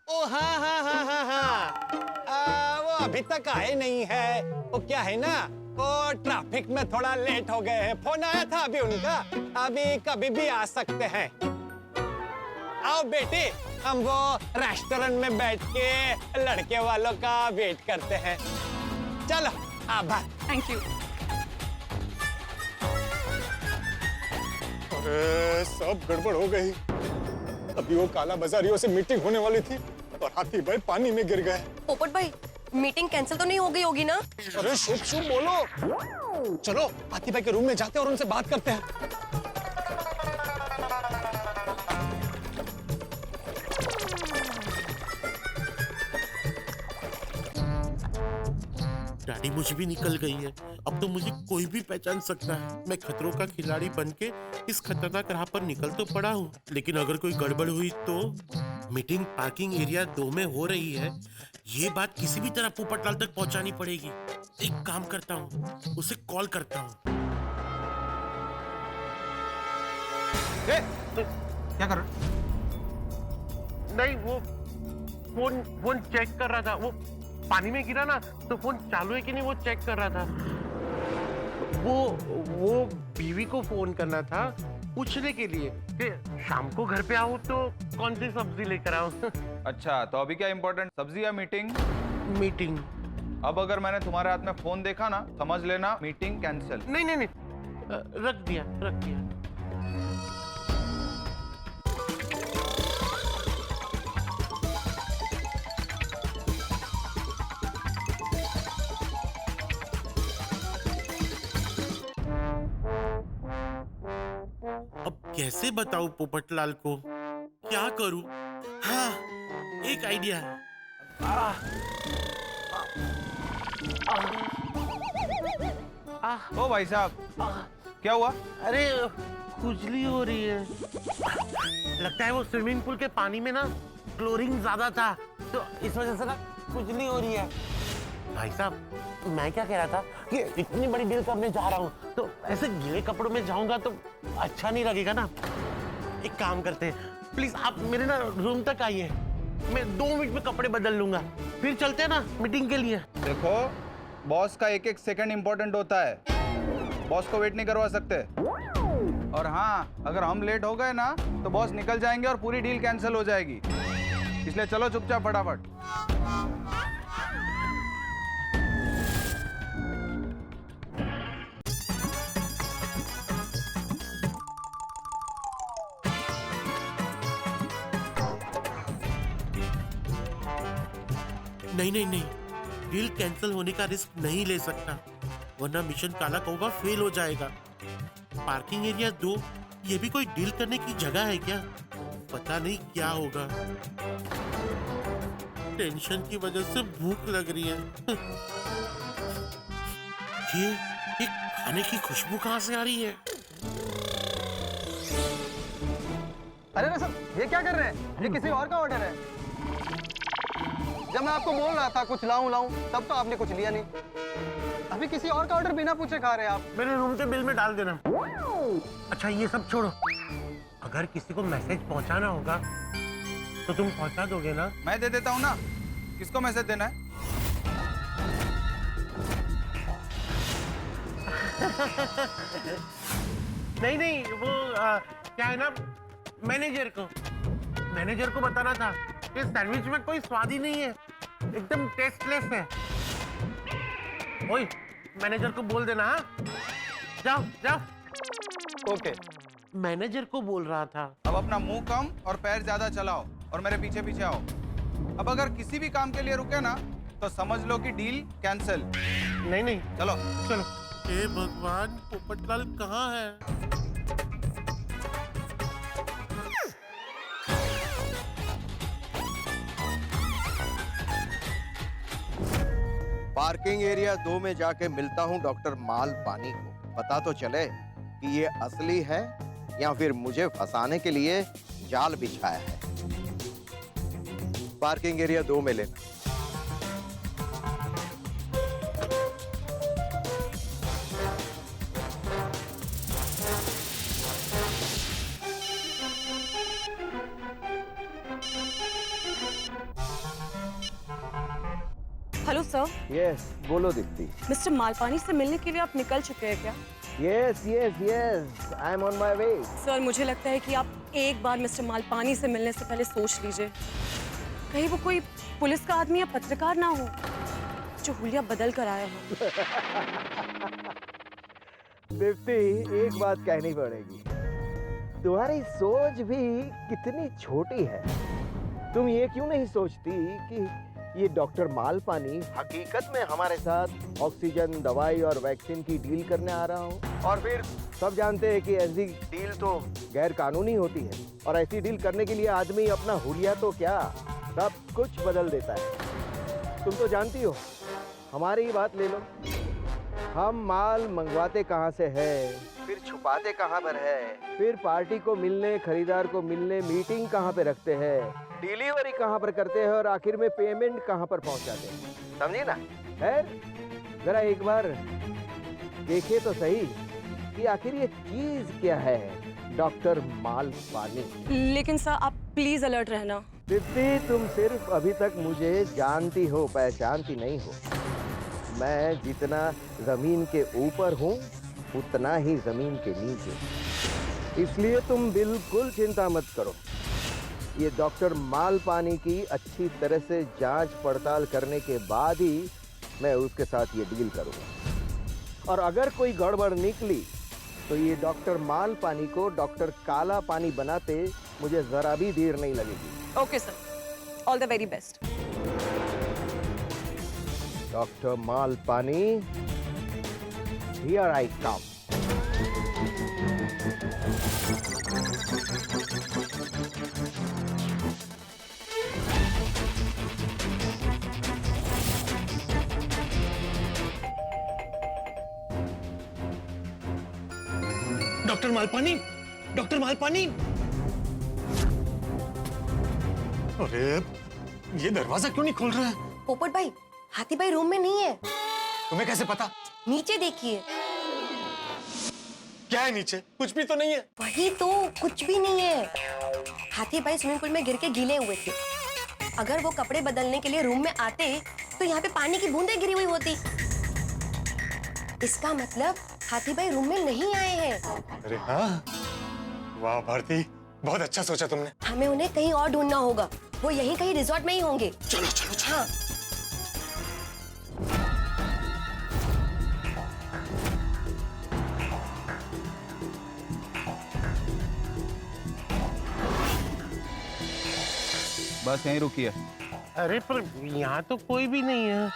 [SPEAKER 10] ओ हाँ हाँ हाँ हाँ हाँ, वो अभी तक आए नहीं है। वो क्या है ना, वो ट्रैफिक में थोड़ा लेट हो गए हैं। फोन आया था अभी उनका, अभी कभी भी आ सकते हैं। आओ बेटी, हम वो रेस्टोरेंट में बैठ के लड़के वालों का वेट करते हैं। चलो आभार।
[SPEAKER 7] Thank you.
[SPEAKER 10] अरे सब गड़बड़ हो गई। अभी वो काला बाजारियों से मीटिंग होने वाली थी और हाथी भाई पानी में गिर गए।
[SPEAKER 3] पोपट भाई, मीटिंग कैंसिल तो नहीं हो गई होगी ना?
[SPEAKER 10] अरे शुभ शुभ बोलो। चलो हाथी भाई के रूम में जाते हैं और उनसे बात करते हैं।
[SPEAKER 5] दाढ़ी मुझ भी निकल गई है। अब तो मुझे कोई भी पहचान सकता है। मैं खतरों का खिलाड़ी बनके इस खतरनाक राह पर निकल तो पड़ा हूँ, लेकिन अगर कोई गड़बड़ हुई तो। मीटिंग पार्किंग एरिया 2 में हो रही है, ये बात किसी भी तरह पोपटलाल तक पहुंचानी पड़ेगी। एक काम करता हूँ, उसे कॉल करता हूँ।
[SPEAKER 9] क्या कर रहा?
[SPEAKER 5] नहीं, वो फोन चेक कर रहा था। वो पानी में गिरा ना, तो फोन चालू है कि नहीं वो चेक कर रहा था। वो बीवी को फोन करना था पूछने के लिए कि शाम को घर पे आऊँ तो कौन सी सब्जी लेकर आऊँ।
[SPEAKER 9] अच्छा, तो अभी क्या इम्पोर्टेंट, सब्जी या मीटिंग?
[SPEAKER 5] मीटिंग।
[SPEAKER 9] अब अगर मैंने तुम्हारे हाथ में फोन देखा ना, समझ लेना मीटिंग कैंसिल।
[SPEAKER 5] नहीं, रख दिया। अब कैसे बताऊं पोपटलाल को, क्या करूं? हाँ, एक आइडिया है।
[SPEAKER 9] ओ भाई साहब, क्या हुआ?
[SPEAKER 5] अरे खुजली हो रही है। लगता है वो स्विमिंग पूल के पानी में ना क्लोरीन ज्यादा था, तो इस वजह से ना खुजली हो रही है। भाई साहब, मैं क्या कह रहा था कि इतनी बड़ी डील करने जा रहा हूँ, तो ऐसे गीले कपड़ों में जाऊंगा तो अच्छा नहीं लगेगा ना। एक काम करते हैं, प्लीज आप मेरे ना रूम तक आइए, मैं 2 मिनट में कपड़े बदल लूंगा, फिर चलते हैं ना मीटिंग के लिए।
[SPEAKER 9] देखो, बॉस का एक सेकंड इंपॉर्टेंट होता है, बॉस को वेट नहीं करवा सकते। और हाँ, अगर हम लेट हो गए ना तो बॉस निकल जाएंगे और पूरी डील कैंसिल हो जाएगी। इसलिए चलो चुपचाप फटाफट।
[SPEAKER 5] नहीं, डील कैंसिल होने का रिस्क नहीं ले सकता, वरना मिशन काला कौवा फेल हो जाएगा। पार्किंग एरिया 2 ये भी कोई डील करने की जगह है क्या? पता नहीं क्या होगा। टेंशन की वजह से भूख लग रही है। ये खाने की खुशबू कहाँ से आ रही है?
[SPEAKER 11] अरे सर, ये क्या कर रहे हैं? ये किसी और का ऑर्डर है। जब मैं आपको बोल रहा था कुछ लाऊं, तब तो आपने कुछ लिया नहीं। अभी किसी और का ऑर्डर बिना पूछे खा रहे हैं आप।
[SPEAKER 5] मेरे रूम के बिल में डाल देना। अच्छा, ये सब छोड़ो, अगर किसी को मैसेज पहुंचाना होगा तो तुम पहुंचा दोगे ना?
[SPEAKER 9] मैं दे देता हूँ ना। किसको मैसेज देना है?
[SPEAKER 5] नहीं, वो क्या है ना, मैनेजर को बताना था कि सैंडविच में कोई स्वाद ही नहीं है, एकदम टेस्टलेस है। ओए, मैनेजर को बोल देना। हाँ, जाओ।
[SPEAKER 11] ओके।
[SPEAKER 5] मैनेजर को बोल रहा था।
[SPEAKER 9] अब अपना मुंह कम और पैर ज्यादा चलाओ और मेरे पीछे पीछे आओ। अब अगर किसी भी काम के लिए रुके ना तो समझ लो कि डील कैंसिल।
[SPEAKER 5] नहीं,
[SPEAKER 9] चलो।
[SPEAKER 5] हे भगवान, पोपटलाल कहाँ है?
[SPEAKER 6] पार्किंग एरिया 2 में जाके मिलता हूँ डॉक्टर माल पानी को। पता तो चले कि ये असली है या फिर मुझे फंसाने के लिए जाल बिछाया है। पार्किंग एरिया 2 में लेना।
[SPEAKER 7] Hello sir.
[SPEAKER 6] यस, बोलो दीप्ति।
[SPEAKER 7] मिस्टर मालपानी से मिलने के लिए आप निकल चुके हैं क्या?
[SPEAKER 6] Yes, I am on my way.
[SPEAKER 7] Sir, मुझे लगता है कि आप एक बार मिस्टर मालपानी से मिलने से पहले सोच लीजिए, कहीं वो कोई पुलिस का आदमी या पत्रकार ना हो जो हुलिया बदल कर आया हो।
[SPEAKER 6] दीप्ति, एक बात कहनी पड़ेगी, तुम्हारी सोच भी कितनी छोटी है। तुम ये क्यों नहीं सोचती कि ये डॉक्टर मालपानी हकीकत में हमारे साथ ऑक्सीजन, दवाई और वैक्सीन की डील करने आ रहा हो? और फिर सब जानते हैं कि ऐसी डील तो गैर कानूनी होती है, और ऐसी डील करने के लिए आदमी अपना हुलिया तो क्या सब कुछ बदल देता है। तुम तो जानती हो, हमारी ही बात ले लो, हम माल मंगवाते कहाँ से है, फिर छुपाते कहाँ पर है, फिर पार्टी को मिलने, खरीदार को मिलने मीटिंग कहाँ पे रखते हैं, डिलीवरी कहाँ पर करते हैं और आखिर में पेमेंट कहाँ पर पहुँचाते हैं, समझे ना? खैर, जरा एक बार देखे तो सही कि आखिर ये चीज क्या है, डॉक्टर मालपानी।
[SPEAKER 7] लेकिन सर आप प्लीज अलर्ट रहना।
[SPEAKER 6] दीप्ति, तुम सिर्फ अभी तक मुझे जानती हो, पहचानती नहीं हो। मैं जितना जमीन के ऊपर हूँ उतना ही जमीन के नीचे, इसलिए तुम बिल्कुल चिंता मत करो। ये डॉक्टर मालपानी की अच्छी तरह से जांच पड़ताल करने के बाद ही मैं उसके साथ ये डील करूँगा। और अगर कोई गड़बड़ निकली तो ये डॉक्टर मालपानी को डॉक्टर काला पानी बनाते मुझे जरा भी देर नहीं लगेगी।
[SPEAKER 7] Okay sir, all the very best.
[SPEAKER 6] Doctor Malpani, here I come.
[SPEAKER 1] Doctor Malpani, doctor Malpani. अरे ये दरवाजा क्यों नहीं खोल रहा है?
[SPEAKER 3] पोपट भाई, हाथी भाई रूम में नहीं है।
[SPEAKER 1] तुम्हें कैसे पता?
[SPEAKER 3] नीचे देखिए।
[SPEAKER 1] क्या है नीचे? कुछ भी तो नहीं है।
[SPEAKER 3] वही तो, कुछ भी नहीं है। हाथी भाई स्विमिंग पूल में गिर के गीले हुए थे। अगर वो कपड़े बदलने के लिए रूम में आते तो यहाँ पे पानी की बूंदें गिरी हुई होती। इसका मतलब हाथी भाई रूम में नहीं आए हैं।
[SPEAKER 1] अरे हाँ, वाह भारती, बहुत अच्छा सोचा तुमने।
[SPEAKER 3] हमें उन्हें कहीं और ढूंढना होगा। वो यहीं कहीं रिजॉर्ट में ही होंगे।
[SPEAKER 1] चलो चलो चलो।
[SPEAKER 3] हाँ।
[SPEAKER 9] बस यहीं रुकिए।
[SPEAKER 5] अरे पर यहाँ तो कोई भी नहीं है।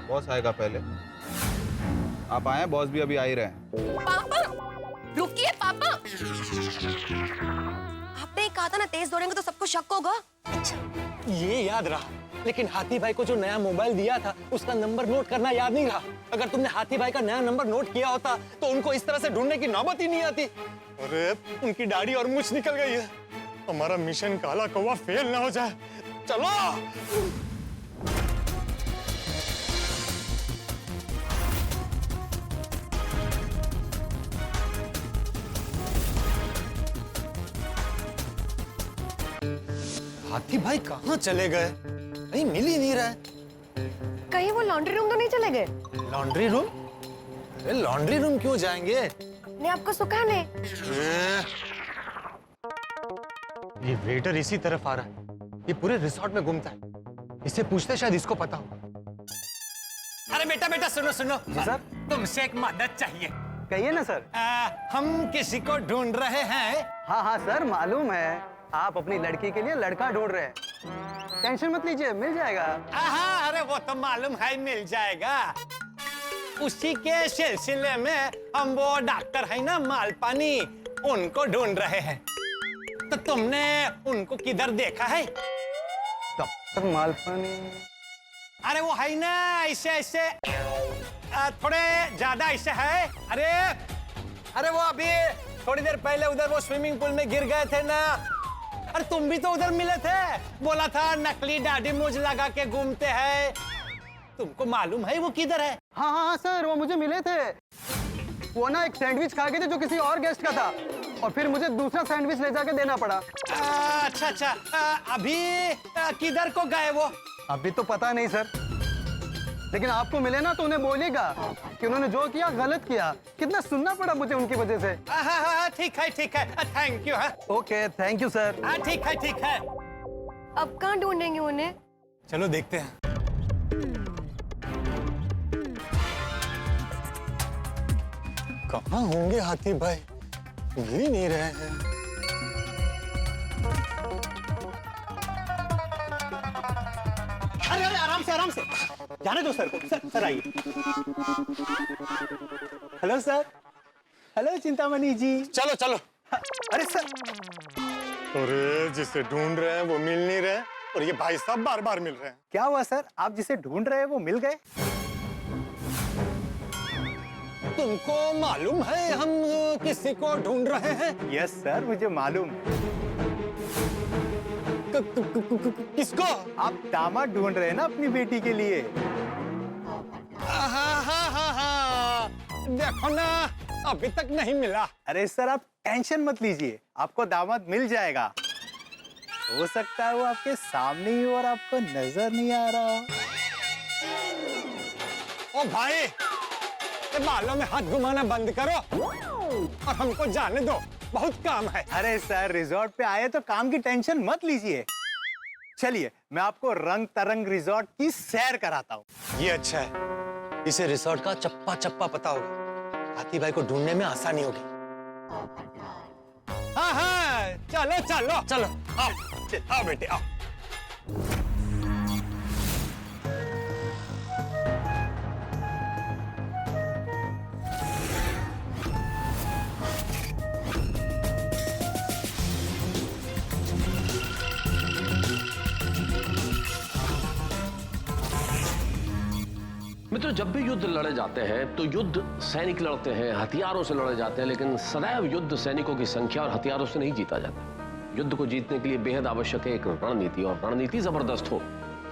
[SPEAKER 9] बॉस आएगा पहले। आप आए, बॉस भी अभी आ ही रहे हैं।
[SPEAKER 3] पापा, रुकिए पापा। आपने कहा था ना तेज दौड़ेंगे तो सबको शक होगा।
[SPEAKER 10] ये याद रहा, लेकिन हाथी भाई को जो नया मोबाइल दिया था उसका नंबर नोट करना याद नहीं रहा। अगर तुमने हाथी भाई का नया नंबर नोट किया होता तो उनको इस तरह से ढूंढने की नौबत ही नहीं आती।
[SPEAKER 1] अरे उनकी दाढ़ी और मूंछ निकल गई है। हमारा मिशन काला कौवा फेल ना हो जाए। चलो।
[SPEAKER 10] हाथी भाई कहाँ चले गए? कहीं मिल ही नहीं रहा है।
[SPEAKER 3] कहीं वो लॉन्ड्री रूम तो नहीं चले गए?
[SPEAKER 10] Laundry room? अरे लॉन्ड्री रूम क्यों जाएंगे?
[SPEAKER 3] ने आपको सुखाने।
[SPEAKER 1] ये वेटर इसी तरफ आ रहा है। ये पूरे रिसोर्ट में घूमता है। इससे पूछते, शायद इसको पता हो।
[SPEAKER 10] अरे बेटा बेटा सुनो सुनो।
[SPEAKER 11] जी सर।
[SPEAKER 10] तुमसे एक मदद चाहिए।
[SPEAKER 11] कहिए ना सर।
[SPEAKER 10] हम किसी को ढूंढ रहे हैं।
[SPEAKER 11] हाँ हाँ सर, मालूम है आप अपनी लड़की के लिए लड़का ढूंढ रहे हैं। टेंशन मत लीजिए, मिल जाएगा।
[SPEAKER 10] हाँ, अरे वो तो मालूम है मिल जाएगा। उसी के सिलसिले में हम वो डॉक्टर है ना मालपानी, उनको ढूंढ रहे हैं। तो तुमने उनको किधर देखा है?
[SPEAKER 11] डॉक्टर मालपानी?
[SPEAKER 10] अरे वो है ना ऐसे ऐसे, थोड़े ज्यादा ऐसे है। अरे वो अभी थोड़ी देर पहले उधर वो स्विमिंग पूल में गिर गए थे ना। अरे तुम भी तो उधर मिले थे। बोला था नकली दाढ़ी मूंछ लगा के घूमते हैं। तुमको मालूम है वो किधर है?
[SPEAKER 11] हाँ हाँ हाँ सर, वो मुझे मिले थे। वो ना एक सैंडविच खा गए थे जो किसी और गेस्ट का था, और फिर मुझे दूसरा सैंडविच ले जाके देना पड़ा।
[SPEAKER 10] अच्छा अच्छा, अभी किधर को गए वो?
[SPEAKER 11] अभी तो पता नहीं सर, लेकिन आपको मिले ना तो उन्हें बोलिएगा कि उन्होंने जो किया गलत किया। कितना सुनना पड़ा मुझे उनकी वजह से।
[SPEAKER 10] हाँ ठीक है ठीक है, thank you.
[SPEAKER 11] Okay, thank you sir.
[SPEAKER 10] ठीक है ठीक है।
[SPEAKER 3] अब कहाँ ढूंढेंगे उन्हें?
[SPEAKER 10] चलो देखते हैं।
[SPEAKER 1] कहाँ होंगे हाथी भाई? मिल ही नहीं रहे हैं।
[SPEAKER 10] अरे अरे आराम से जाने दो सर को। सर आइए। Hello sir. हेलो चिंतामणि जी। चलो चलो।
[SPEAKER 11] अरे सर।
[SPEAKER 1] अरे जिसे ढूंढ रहे हैं वो मिल नहीं रहे, और ये भाई साहब बार बार मिल रहे हैं।
[SPEAKER 8] क्या हुआ सर, आप जिसे ढूंढ रहे हैं वो मिल गए?
[SPEAKER 10] तुमको मालूम है हम किसी को ढूंढ रहे हैं?
[SPEAKER 8] यस सर, मुझे मालूम।
[SPEAKER 10] किसको?
[SPEAKER 8] आप दामाद ढूंढ रहे हैं ना अपनी बेटी के लिए।
[SPEAKER 10] हाँ। देखो ना, अभी तक नहीं मिला।
[SPEAKER 8] अरे सर, आप टेंशन मत लीजिए, आपको दामाद मिल जाएगा। हो सकता है वो आपके सामने ही और आपको नजर नहीं आ रहा हो।
[SPEAKER 10] ओ भाई, ये बालों में हाथ घुमाना बंद करो और हमको जाने दो, बहुत काम है।
[SPEAKER 8] अरे सर, रिजॉर्ट पे आए तो काम की टेंशन मत लीजिए। चलिए, मैं आपको रंग तरंग रिजॉर्ट की सैर कराता हूँ।
[SPEAKER 4] ये अच्छा है, इसे रिसोर्ट का चप्पा चप्पा पता होगा, हाथी भाई को ढूंढने में आसानी होगी।
[SPEAKER 10] हाँ, चलो चलो
[SPEAKER 4] चलो
[SPEAKER 10] आओ बेटे आओ।
[SPEAKER 12] मित्रों, जब भी युद्ध लड़े जाते हैं तो युद्ध सैनिक लड़ते हैं, हथियारों से लड़े जाते हैं, लेकिन सदैव युद्ध सैनिकों की संख्या और हथियारों से नहीं जीता जाता। युद्ध को जीतने के लिए बेहद आवश्यक है एक रणनीति, और रणनीति जबरदस्त हो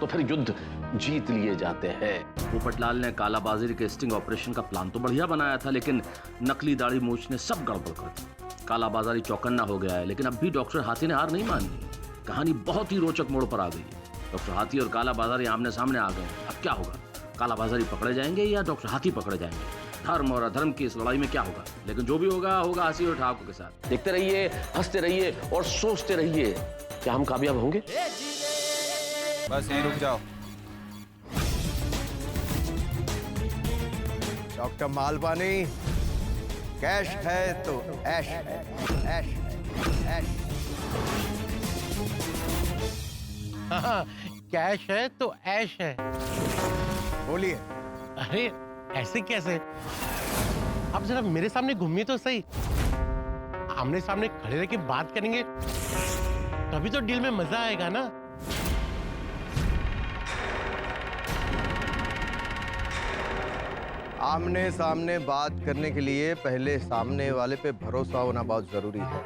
[SPEAKER 12] तो फिर युद्ध जीत लिए जाते हैं। पोपटलाल ने कालाबाजारी के स्टिंग ऑपरेशन का प्लान तो बढ़िया बनाया था, लेकिन नकली दाढ़ी मूछ ने सब गड़बड़ कर दी। कालाबाजारी चौकन्ना हो गया है, लेकिन अब भी डॉक्टर हाथी ने हार नहीं मान ली। कहानी बहुत ही रोचक मोड़ पर आ गई है। डॉक्टर हाथी और कालाबाजारी आमने सामने आ गए। अब क्या होगा? कालाबाजारी पकड़े जाएंगे या डॉक्टर हाथी पकड़े जाएंगे? धर्म और अधर्म की इस लड़ाई में क्या होगा? लेकिन जो भी होगा होगा हंसी और ठहाकों के साथ। देखते रहिए, हंसते रहिए और सोचते रहिए, क्या हम कामयाब होंगे?
[SPEAKER 9] बस यहीं रुक जाओ।
[SPEAKER 6] डॉक्टर मालपानी, कैश है तो ऐश है, ऐश है, ऐश।
[SPEAKER 5] हाँ, कैश है तो ऐश है।
[SPEAKER 6] बोलिए।
[SPEAKER 5] अरे ऐसे कैसे? आप जरा मेरे सामने घूमिए तो सही। आमने सामने खड़े रह के बात करेंगे तभी तो डील में मजा आएगा ना।
[SPEAKER 6] आमने सामने बात करने के लिए पहले सामने वाले पे भरोसा होना बहुत जरूरी है,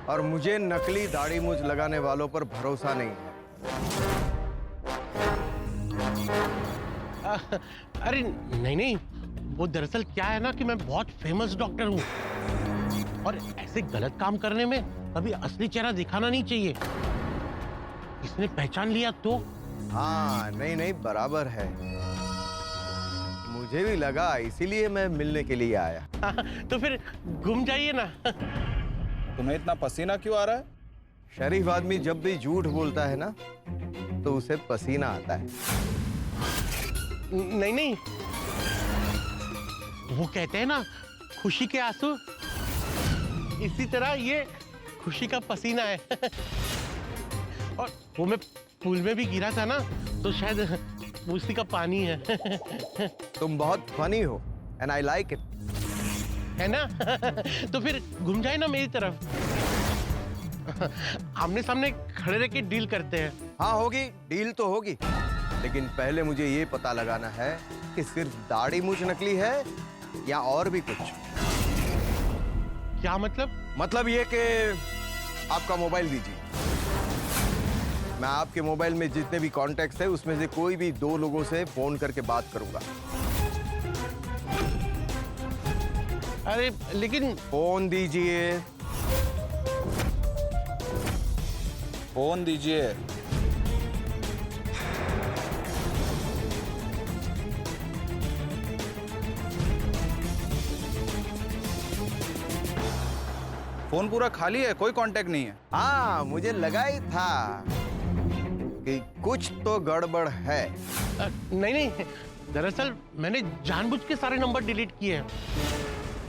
[SPEAKER 6] और मुझे नकली दाढ़ी मूंछ लगाने वालों पर भरोसा नहीं है।
[SPEAKER 5] अरे नहीं, वो दरअसल क्या है ना कि मैं बहुत फेमस डॉक्टर हूँ, और ऐसे गलत काम करने में कभी असली चेहरा दिखाना नहीं चाहिए। किसने पहचान लिया तो?
[SPEAKER 6] हाँ, नहीं बराबर है, मुझे भी लगा, इसीलिए मैं मिलने के लिए आया।
[SPEAKER 5] तो फिर घूम जाइए ना।
[SPEAKER 9] तुम्हें इतना पसीना क्यों आ रहा है?
[SPEAKER 6] शरीफ आदमी जब भी झूठ बोलता है ना तो उसे पसीना आता है।
[SPEAKER 5] नहीं, वो कहते हैं ना, खुशी के आंसू, इसी तरह ये खुशी का पसीना है। और वो मैं पूल में भी गिरा था ना, तो शायद उसी का पानी है।
[SPEAKER 6] तुम बहुत फनी हो एंड आई लाइक इट,
[SPEAKER 5] है ना? तो फिर घूम जाए ना मेरी तरफ। आमने सामने खड़े रह के डील करते हैं।
[SPEAKER 6] हाँ होगी, डील तो होगी, लेकिन पहले मुझे ये पता लगाना है कि सिर्फ दाढ़ी मूंछ नकली है या और भी कुछ।
[SPEAKER 5] क्या मतलब?
[SPEAKER 6] मतलब ये कि आपका मोबाइल दीजिए। मैं आपके मोबाइल में जितने भी कॉन्टैक्ट्स है उसमें से कोई भी 2 लोगों से फोन करके बात करूंगा।
[SPEAKER 5] अरे लेकिन
[SPEAKER 6] फोन दीजिए।
[SPEAKER 9] फोन दीजिए। फोन पूरा खाली है, कोई कांटेक्ट नहीं है।
[SPEAKER 6] हाँ, मुझे लगा ही था कि कुछ तो गड़बड़ है।
[SPEAKER 5] नहीं, दरअसल मैंने जानबूझ के सारे नंबर डिलीट किए हैं।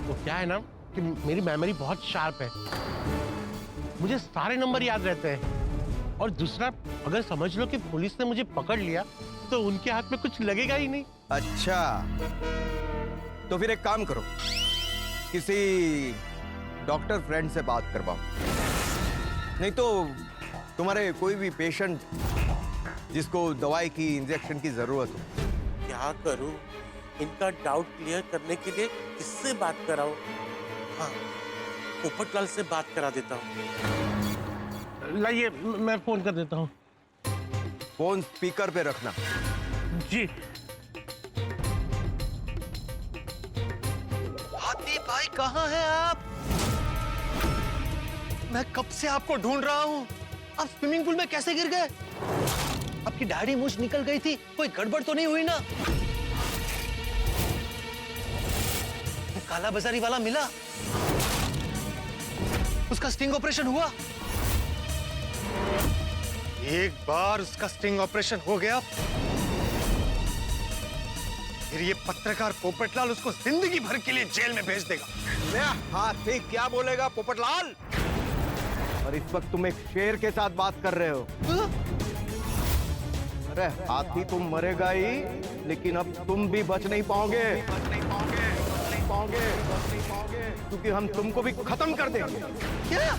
[SPEAKER 5] वो क्या है ना कि मेरी मेमोरी बहुत शार्प है, मुझे सारे नंबर याद रहते हैं। और दूसरा, अगर समझ लो कि पुलिस ने मुझे पकड़ लिया तो उनके हाथ में कुछ लगेगा ही नहीं।
[SPEAKER 6] अच्छा, तो फिर एक काम करो, किसी डॉक्टर फ्रेंड से बात करवाओ, नहीं तो तुम्हारे कोई भी पेशेंट जिसको दवाई की, इंजेक्शन की जरूरत हो।
[SPEAKER 5] क्या करूं? इनका डाउट क्लियर करने के लिए किससे बात कराऊं? हाँ, पोपटलाल से बात करा देता हूँ। लाइए मैं फोन कर देता हूँ।
[SPEAKER 6] फोन स्पीकर पे रखना।
[SPEAKER 5] जी।
[SPEAKER 4] हाथी भाई कहाँ हैं आप? मैं कब से आपको ढूंढ रहा हूँ। आप स्विमिंग पूल में कैसे गिर गए? आपकी दाढ़ी मूंछ निकल गई थी, कोई गड़बड़ तो नहीं हुई ना? वो काला बाजारी वाला मिला? उसका स्टिंग ऑपरेशन हुआ? एक बार उसका स्टिंग ऑपरेशन हो गया, फिर ये पत्रकार पोपटलाल उसको जिंदगी भर के लिए जेल में भेज देगा।
[SPEAKER 6] हाथी क्या बोलेगा पोपटलाल? और इस वक्त तुम एक शेर के साथ बात कर रहे हो। अरे हाथी तुम मरेगा ही, लेकिन अब तुम भी बच नहीं पाओगे, क्योंकि हम तुमको भी खत्म कर देंगे।
[SPEAKER 4] क्या?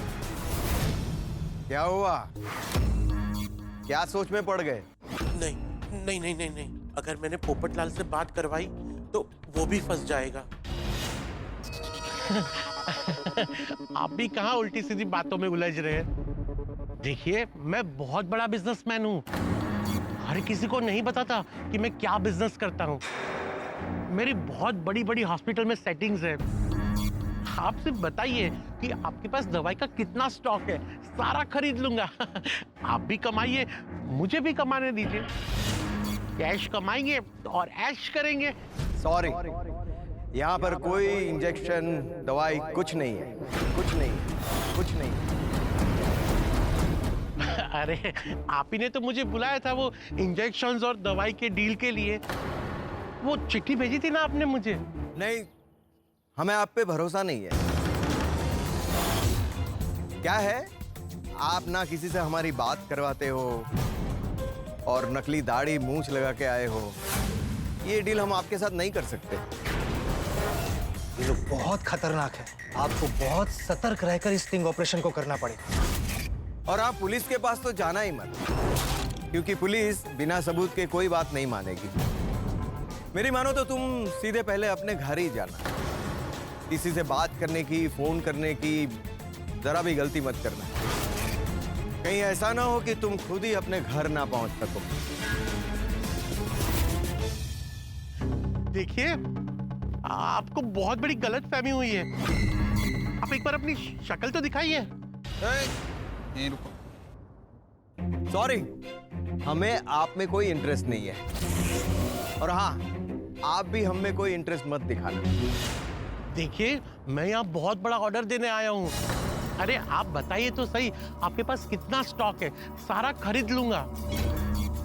[SPEAKER 6] क्या हुआ? क्या सोच में पड़ गए?
[SPEAKER 5] नहीं नहीं नहीं नहीं नहीं, अगर मैंने पोपटलाल से बात करवाई तो वो भी फंस जाएगा। आप भी कहाँ उल्टी सीधी बातों में उलझ रहे हैं। देखिए मैं बहुत बड़ा बिजनेसमैन हूँ, हर किसी को नहीं बताता कि मैं क्या बिजनेस करता हूँ। मेरी बहुत बड़ी बड़ी हॉस्पिटल में सेटिंग्स है। आप सिर्फ बताइए कि आपके पास दवाई का कितना स्टॉक है, सारा खरीद लूंगा। आप भी कमाइए, मुझे भी कमाने दीजिए। कैश कमाएंगे और ऐश करेंगे।
[SPEAKER 6] सॉरी, यहाँ पर कोई इंजेक्शन दवाई कुछ नहीं है, कुछ नहीं, कुछ नहीं।
[SPEAKER 5] अरे आप ही ने तो मुझे बुलाया था वो इंजेक्शंस और दवाई के डील के लिए। वो चिट्ठी भेजी थी ना आपने मुझे।
[SPEAKER 6] नहीं, हमें आप पे भरोसा नहीं है। क्या है, आप ना किसी से हमारी बात करवाते हो और नकली दाढ़ी मूंछ लगा के आए हो। ये डील हम आपके साथ नहीं कर सकते।
[SPEAKER 4] ये लोग बहुत खतरनाक है, आपको बहुत सतर्क रहकर इस स्टिंग ऑपरेशन को करना पड़ेगा।
[SPEAKER 6] और आप पुलिस के पास तो जाना ही मत, क्योंकि पुलिस बिना सबूत के कोई बात नहीं मानेगी। मेरी मानो तो तुम सीधे पहले अपने घर ही जाना। किसी से बात करने की, फोन करने की जरा भी गलती मत करना। कहीं ऐसा ना हो कि तुम खुद ही अपने घर ना पहुंच सको।
[SPEAKER 5] देखिए आपको बहुत बड़ी गलतफहमी हुई है। आप एक बार अपनी शक्ल तो दिखाइए।
[SPEAKER 6] सॉरी, हमें आप में कोई इंटरेस्ट नहीं है। और हाँ, आप भी हम में कोई इंटरेस्ट मत दिखाना।
[SPEAKER 5] देखिए मैं यहाँ बहुत बड़ा ऑर्डर देने आया हूँ। अरे आप बताइए तो सही, आपके पास कितना स्टॉक है, सारा खरीद लूंगा।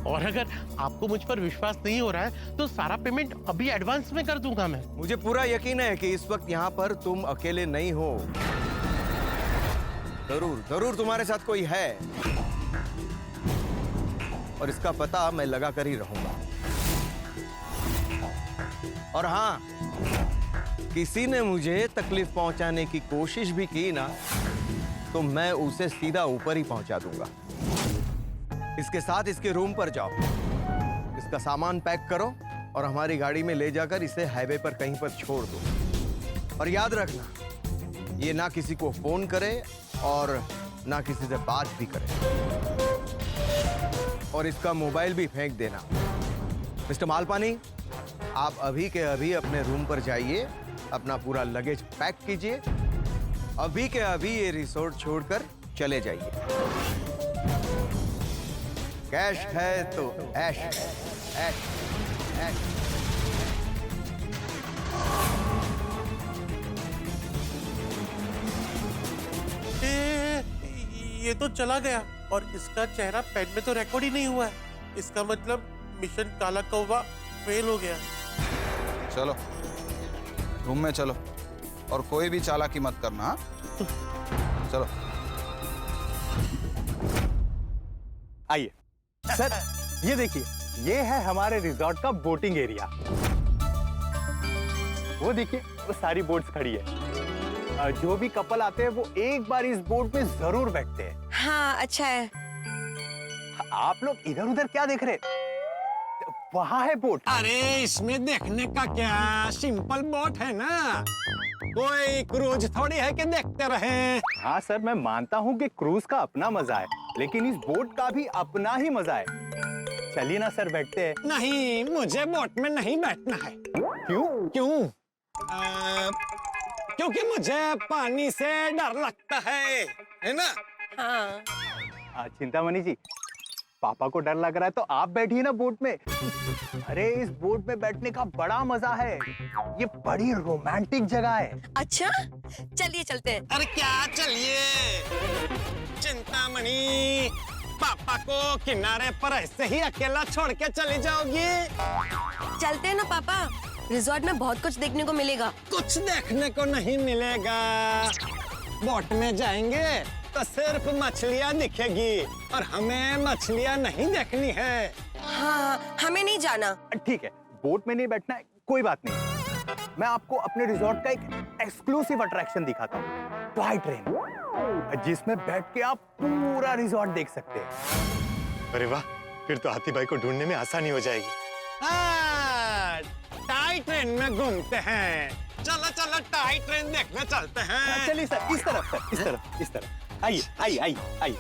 [SPEAKER 5] और अगर आपको मुझ पर विश्वास नहीं हो रहा है तो सारा पेमेंट अभी एडवांस में कर दूंगा मैं।
[SPEAKER 6] मुझे पूरा यकीन है कि इस वक्त यहाँ पर तुम अकेले नहीं हो। जरूर जरूर तुम्हारे साथ कोई है, और इसका पता मैं लगा कर ही रहूंगा। और हाँ, किसी ने मुझे तकलीफ पहुंचाने की कोशिश भी की ना, तो मैं उसे सीधा ऊपर ही पहुंचा दूंगा। इसके साथ इसके रूम पर जाओ, इसका सामान पैक करो और हमारी गाड़ी में ले जाकर इसे हाईवे पर कहीं पर छोड़ दो। और याद रखना, ये ना किसी को फोन करे और ना किसी से बात भी करे। और इसका मोबाइल भी फेंक देना। मिस्टर मालपानी, आप अभी के अभी अपने रूम पर जाइए, अपना पूरा लगेज पैक कीजिए, अभी के अभी ये रिसोर्ट छोड़कर चले जाइए। कैश है तो ऐश है, ऐश, ऐश।
[SPEAKER 5] ये तो चला गया और इसका चेहरा पेन में तो रिकॉर्ड ही नहीं हुआ है। इसका मतलब मिशन काला कौवा फेल हो गया।
[SPEAKER 9] चलो रूम में चलो, और कोई भी चालाकी मत करना। हाँ? चलो।
[SPEAKER 8] आइए सर, ये देखिए, ये है हमारे रिजॉर्ट का बोटिंग एरिया। वो देखिए, वो सारी बोट्स खड़ी है। जो भी कपल आते हैं वो एक बार इस बोट में जरूर बैठते हैं।
[SPEAKER 3] हाँ अच्छा है।
[SPEAKER 8] आप लोग इधर उधर क्या देख रहे? वहां है बोट।
[SPEAKER 10] अरे इसमें देखने का क्या, सिंपल बोट है ना। कोई क्रूज थोड़ी है कि देखते रहे।
[SPEAKER 8] हाँ सर, मैं मानता हूँ कि क्रूज का अपना मजा है, लेकिन इस बोट का भी अपना ही मजा है। चलिए ना सर, बैठते हैं।
[SPEAKER 10] नहीं, मुझे बोट में नहीं बैठना है।
[SPEAKER 8] क्यों?
[SPEAKER 10] क्यों? क्योंकि मुझे पानी से डर लगता है ना?
[SPEAKER 3] हाँ।
[SPEAKER 8] चिंतामणि जी, पापा को डर लग रहा है तो आप बैठिए ना बोट में। अरे इस बोट में बैठने का बड़ा मजा है, ये बड़ी रोमांटिक जगह है।
[SPEAKER 3] अच्छा, चलिए चलते हैं।
[SPEAKER 10] अरे क्या चलिए, चिंतामणि, पापा को किनारे पर ऐसे ही अकेला छोड़ के चली जाओगी?
[SPEAKER 3] चलते हैं ना पापा, रिजॉर्ट में बहुत कुछ देखने को मिलेगा।
[SPEAKER 10] कुछ देखने को नहीं मिलेगा। बोट में जाएंगे तो सिर्फ मछलियाँ दिखेगी और हमें मछलियाँ नहीं देखनी है।
[SPEAKER 3] हाँ, हमें नहीं जाना।
[SPEAKER 8] ठीक है, बोट में नहीं बैठना है, कोई बात नहीं। मैं आपको अपने रिजॉर्ट का एक एक्सक्लूसिव अट्रैक्शन दिखाता हूँ, टॉय ट्रेन, जिसमें बैठ के आप पूरा रिजॉर्ट देख सकते हैं।
[SPEAKER 1] अरे वाह, फिर तो हाथी भाई को ढूंढने में आसानी हो जाएगी।
[SPEAKER 10] टॉय ट्रेन में घूमते हैं। चलो चलो, टॉय ट्रेन देखने चलते हैं।
[SPEAKER 8] चलिए सर, इस तरफ सर, इस तरफ, इस तरफ। आइए आइए आइए आइए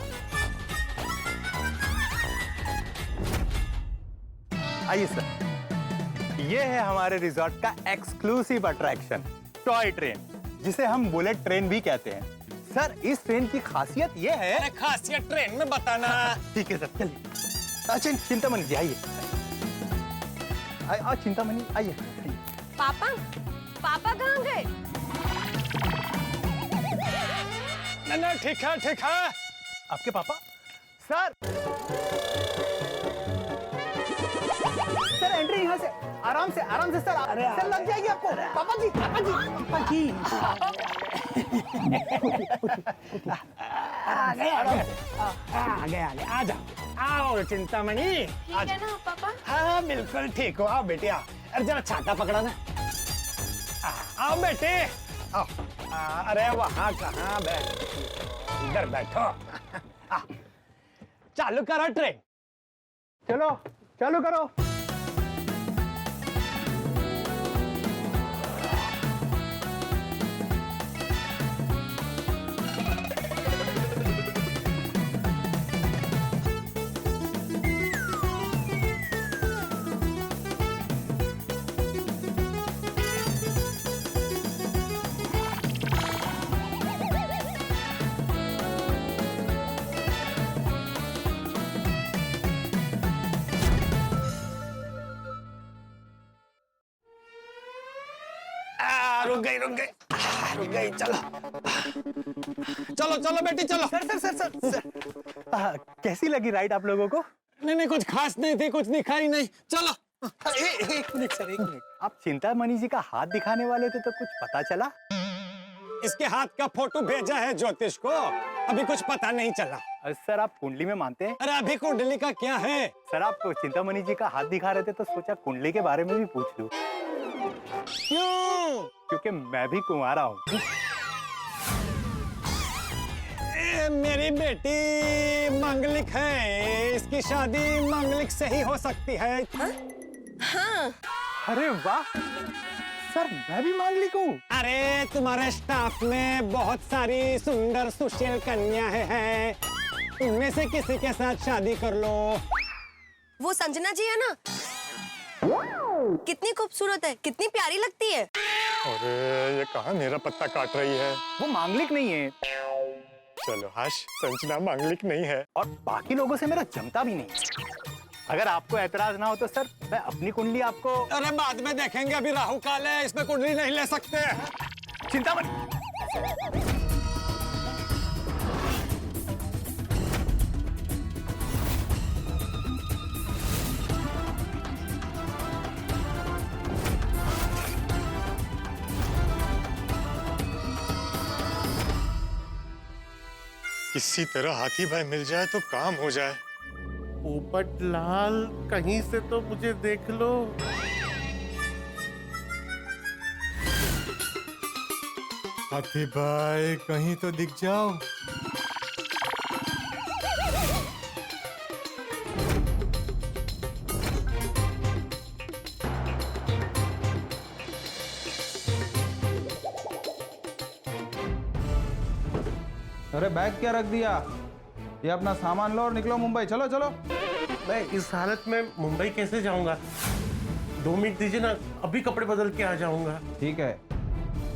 [SPEAKER 8] आइए सर, ये है हमारे रिजॉर्ट का एक्सक्लूसिव अट्रैक्शन, टॉय ट्रेन, जिसे हम बुलेट ट्रेन भी कहते हैं। सर, इस ट्रेन की खासियत ये है।
[SPEAKER 10] अरे खासियत ट्रेन में बताना।
[SPEAKER 8] ठीक है सर, चलिए। अच्छा, चिंतामणि जी आइए। चिंतामणि आइए।
[SPEAKER 3] पापा, पापा कहाँ गए?
[SPEAKER 10] नहीं, ठीक है ठीक है।
[SPEAKER 8] आपके पापा? सर, सर एंट्री यहाँ से, आराम से सर। सर लग जाएगी आपको। पापा जी, पापा जी, पापा जी।
[SPEAKER 10] आ गए, आ जाओ, आओ चिंतामणि।
[SPEAKER 3] ठीक है ना पापा?
[SPEAKER 10] हाँ बिल्कुल ठीक हो, आओ बेटे आओ। अरे जरा छाता पकड़ा ना। आओ बेटे, आओ। अरे वहाँ कहाँ बैठ, इधर बैठो। चालू करो ट्रेन।
[SPEAKER 8] चलो, चालू करो।
[SPEAKER 10] रुक गई, चलो चलो चलो बेटी चलो।
[SPEAKER 8] सर, कैसी लगी राइड आप लोगों को?
[SPEAKER 10] नहीं, कुछ खास नहीं थी, कुछ दिखा ही नहीं। चलो।
[SPEAKER 8] एक मिनट सर, एक मिनट। आप चिंतामणि जी का हाथ दिखाने वाले थे तो कुछ पता चला?
[SPEAKER 10] इसके हाथ का फोटो भेजा है ज्योतिष को, अभी कुछ पता नहीं चला।
[SPEAKER 8] सर, आप कुंडली में मानते हैं?
[SPEAKER 10] अरे अभी कुंडली का क्या है?
[SPEAKER 8] सर, आप चिंतामणि जी का हाथ दिखा रहे थे तो सोचा कुंडली के बारे में भी पूछ लूं।
[SPEAKER 10] क्यों?
[SPEAKER 8] क्योंकि मैं भी कुंवारा हूँ।
[SPEAKER 10] मेरी बेटी मांगलिक है, इसकी शादी मांगलिक से ही हो सकती है।
[SPEAKER 3] हाँ।
[SPEAKER 8] अरे वाह सर, मैं भी मांगलिक हूँ।
[SPEAKER 10] अरे तुम्हारे स्टाफ में बहुत सारी सुंदर सुशील कन्याएं हैं, उनमें से किसी के साथ शादी कर लो।
[SPEAKER 3] वो संजना जी है ना, कितनी खूबसूरत है, कितनी प्यारी लगती है।
[SPEAKER 1] अरे ये कहाँ मेरा पत्ता काट रही है।
[SPEAKER 8] वो मांगलिक नहीं है।
[SPEAKER 1] चलो हाश, संजना मांगलिक नहीं है
[SPEAKER 8] और बाकी लोगों से मेरा जमता भी नहीं। अगर आपको ऐतराज ना हो तो सर, मैं अपनी कुंडली आपको।
[SPEAKER 10] अरे बाद में देखेंगे, अभी राहु काल है, इसमें कुंडली नहीं ले सकते।
[SPEAKER 8] चिंतामणि,
[SPEAKER 1] किसी तरह हाथी भाई मिल जाए तो काम हो जाए।
[SPEAKER 5] पोपट लाल, कहीं से तो मुझे देख लो।
[SPEAKER 1] हाथी भाई, कहीं तो दिख जाओ।
[SPEAKER 9] अरे बैग क्या रख दिया? ये अपना सामान लो और निकलो मुंबई। चलो चलो।
[SPEAKER 5] मैं इस हालत में मुंबई कैसे जाऊंगा? 2 मिनट दीजिए ना, अभी कपड़े बदल के आ जाऊंगा।
[SPEAKER 9] ठीक है,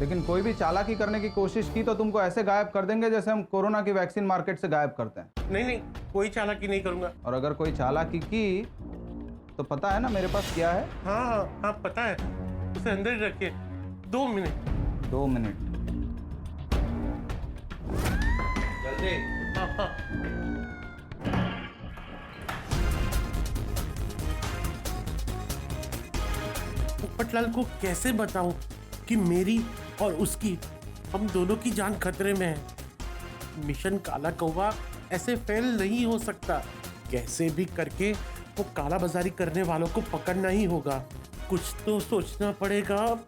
[SPEAKER 9] लेकिन कोई भी चालाकी करने की कोशिश की तो तुमको ऐसे गायब कर देंगे जैसे हम कोरोना की वैक्सीन मार्केट से गायब करते हैं।
[SPEAKER 5] नहीं नहीं, कोई चालाकी नहीं करूंगा।
[SPEAKER 9] और अगर कोई चालाकी की तो पता है ना मेरे पास क्या है?
[SPEAKER 5] हाँ हाँ हाँ, पता है। उसे अंदर ही रखिए। 2 मिनट।
[SPEAKER 9] 2 मिनट जल्दी।
[SPEAKER 5] हाँ हाँ। पोपटलाल को कैसे बताऊं कि मेरी और उसकी, हम दोनों की जान खतरे में है। मिशन काला कौवा ऐसे फेल नहीं हो सकता। कैसे भी करके वो काला बाजारी करने वालों को पकड़ना ही होगा। कुछ तो सोचना पड़ेगा। अब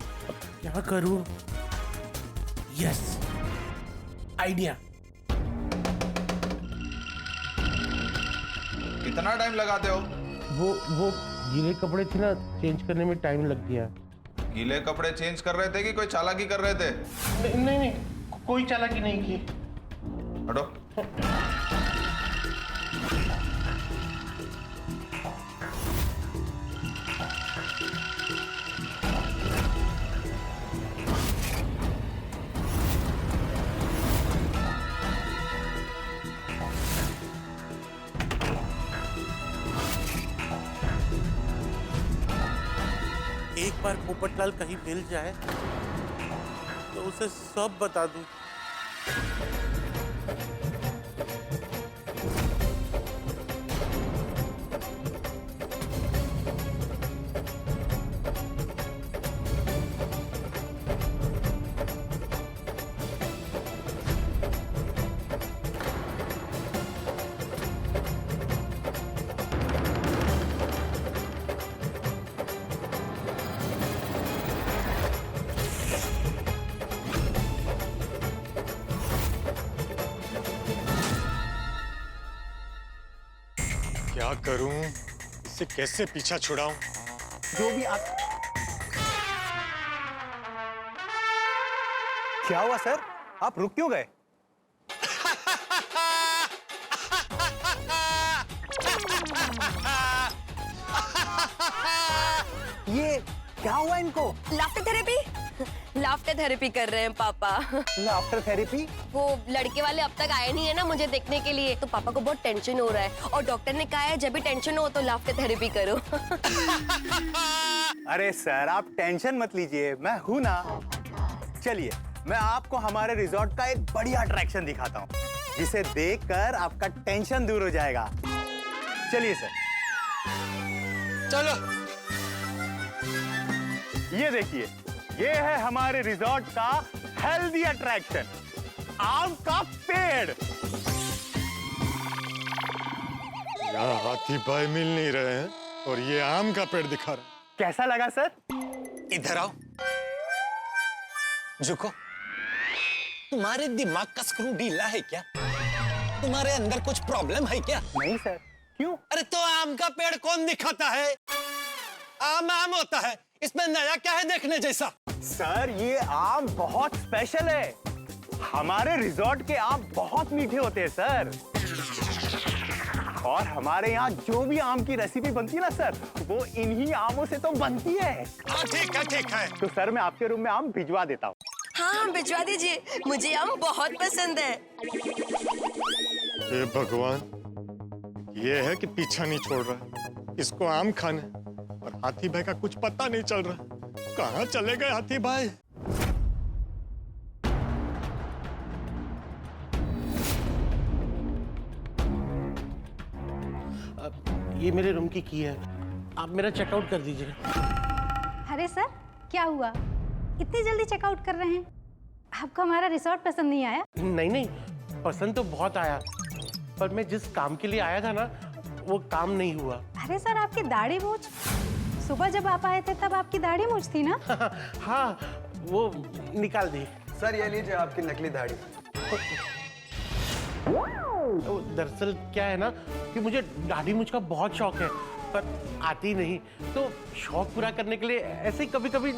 [SPEAKER 5] क्या करूं? Yes, idea.
[SPEAKER 9] कितना टाइम लगाते हो?
[SPEAKER 5] वो गीले कपड़े थे ना, चेंज करने में टाइम लग गया।
[SPEAKER 9] गीले कपड़े चेंज कर रहे थे कि कोई चालाकी कर रहे थे?
[SPEAKER 5] नहीं नहीं, कोई चालाकी नहीं की।
[SPEAKER 9] हटो।
[SPEAKER 5] एक बार पोपटलाल कहीं मिल जाए तो उसे सब बता दूं।
[SPEAKER 1] क्या करूं? इससे कैसे पीछा छुड़ाऊं?
[SPEAKER 8] जो भी आप। क्या हुआ सर? आप रुक क्यों गए? ये क्या हुआ इनको?
[SPEAKER 3] Laughter therapy? लाफ्टर थेरेपी कर रहे हैं पापा।
[SPEAKER 8] Laughter therapy?
[SPEAKER 3] वो लड़के वाले अब तक आए नहीं है ना मुझे देखने के लिए, तो पापा को बहुत टेंशन हो रहा है और डॉक्टर ने कहा है जब भी टेंशन हो तो लाफ्टर थेरेपी करो।
[SPEAKER 8] अरे सर, आप टेंशन मत लीजिए, मैं हूं ना। चलिए, मैं आपको हमारे रिजॉर्ट का एक बढ़िया अट्रैक्शन दिखाता हूँ, जिसे देखकर आपका टेंशन दूर हो जाएगा। चलिए सर।
[SPEAKER 1] चलो।
[SPEAKER 8] ये देखिए, ये है हमारे रिजॉर्ट का हेल्दी अट्रैक्शन, आम का पेड़।
[SPEAKER 1] यहाँ हाथी भाई मिल नहीं रहे हैं और ये आम का पेड़ दिखा रहा।
[SPEAKER 8] कैसा लगा सर?
[SPEAKER 4] इधर आओ, झुको। तुम्हारे दिमाग का स्क्रू ढीला है क्या? तुम्हारे अंदर कुछ प्रॉब्लम है क्या?
[SPEAKER 8] नहीं सर। क्यों?
[SPEAKER 4] अरे तो आम का पेड़ कौन दिखाता है? आम आम होता है, इसमें नया क्या है देखने जैसा?
[SPEAKER 8] सर, ये आम बहुत स्पेशल है। हमारे रिजॉर्ट के आम बहुत मीठे होते हैं सर। और हमारे यहाँ जो भी आम की रेसिपी बनती है ना सर, वो इन्हीं आमों से तो बनती है।
[SPEAKER 1] ठीक है, ठीक है।
[SPEAKER 8] तो सर, मैं आपके रूम में आम भिजवा देता हूँ।
[SPEAKER 3] हाँ भिजवा दीजिए, मुझे आम बहुत पसंद है।
[SPEAKER 1] हे भगवान, ये है कि पीछा नहीं छोड़ रहा। इसको आम खाने और हाथी भाई का कुछ पता नहीं चल रहा। कहाँ चले गए हाथी भाई?
[SPEAKER 5] ये मेरे रूम की की है, आप मेरा चेकआउट कर दीजिए।
[SPEAKER 15] अरे सर, क्या हुआ? इतनी जल्दी चेकआउट कर रहे हैं? आपको हमारा रिसोर्ट पसंद नहीं आया?
[SPEAKER 5] नहीं नहीं, पसंद तो बहुत आया, पर मैं जिस काम के लिए आया था ना, वो काम नहीं हुआ।
[SPEAKER 15] अरे सर, आपकी दाढ़ी मूंछ, सुबह जब आप आए थे तब आपकी दाढ़ी मूंछ थी ना?
[SPEAKER 5] हाँ, वो निकाल दी।
[SPEAKER 11] सर, ये लीजिए आपकी नकली दाढ़ी।
[SPEAKER 5] दरअसल क्या है ना कि मुझे दाढ़ी मूंछ का बहुत शौक है, पर आती नहीं, तो शौक पूरा करने के लिए ऐसे ही कभी-कभी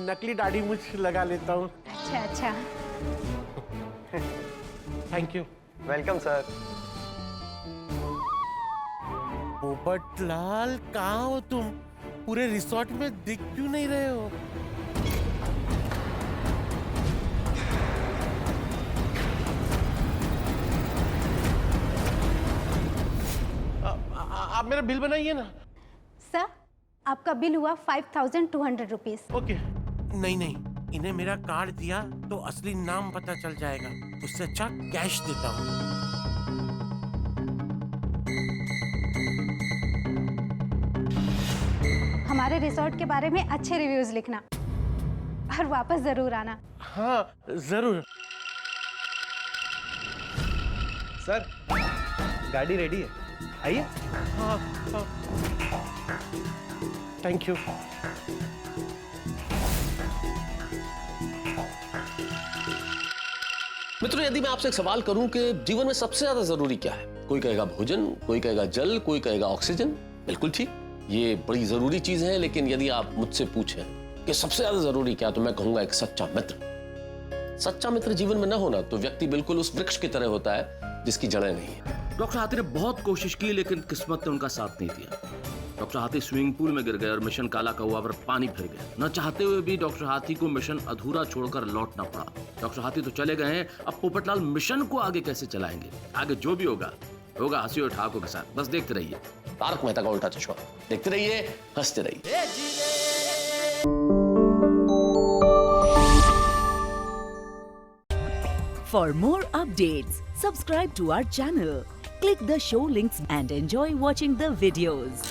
[SPEAKER 5] नकली दाढ़ी मूंछ लगा लेता हूँ।
[SPEAKER 15] अच्छा अच्छा।
[SPEAKER 5] Thank you.
[SPEAKER 11] Welcome sir.
[SPEAKER 5] Popatlal, कहाँ हो तुम? पूरे रिसोर्ट में दिख क्यों नहीं रहे हो? आप मेरा बिल बनाइए ना।
[SPEAKER 15] सर, आपका बिल हुआ 5200 रुपीज।
[SPEAKER 5] ओके। नहीं नहीं, इन्हें मेरा कार्ड दिया तो असली नाम पता चल जाएगा। उससे अच्छा कैश देता हूँ।
[SPEAKER 15] हमारे रिसोर्ट के बारे में अच्छे रिव्यूज लिखना और वापस जरूर आना।
[SPEAKER 5] हाँ जरूर।
[SPEAKER 8] सर, गाड़ी रेडी है, आइए।
[SPEAKER 5] हाँ हाँ, थैंक यू।
[SPEAKER 12] मित्रों, यदि मैं आपसे एक सवाल करूं कि जीवन में सबसे ज्यादा जरूरी क्या है? कोई कहेगा भोजन, कोई कहेगा जल, कोई कहेगा ऑक्सीजन। बिल्कुल ठीक, ये बड़ी जरूरी चीज है। लेकिन यदि आप मुझसे पूछें कि सबसे ज्यादा जरूरी क्या, तो मैं कहूंगा एक सच्चा मित्र। सच्चा मित्र जीवन में न होना तो व्यक्ति बिल्कुल उस वृक्ष की तरह होता है जिसकी जड़ें नहीं है। डॉक्टर हाथी ने बहुत कोशिश की, लेकिन किस्मत ने उनका साथ नहीं दिया। डॉक्टर हाथी स्विमिंग पूल में गिर गए और मिशन काला कौवा पर पानी फिर गया। न चाहते हुए भी डॉक्टर हाथी को मिशन अधूरा छोड़कर लौटना पड़ा। डॉक्टर हाथी तो चले गए हैं, अब पोपटलाल मिशन को आगे कैसे चलाएंगे? आगे जो भी होगा होगा हंसी और ठाकुर के साथ। बस देखते रहिए तारक मेहता का उल्टा चश्मा। देखते रहिए, हंसते रहिए।
[SPEAKER 16] For more updates, subscribe to our channel, click the show links and enjoy watching the videos.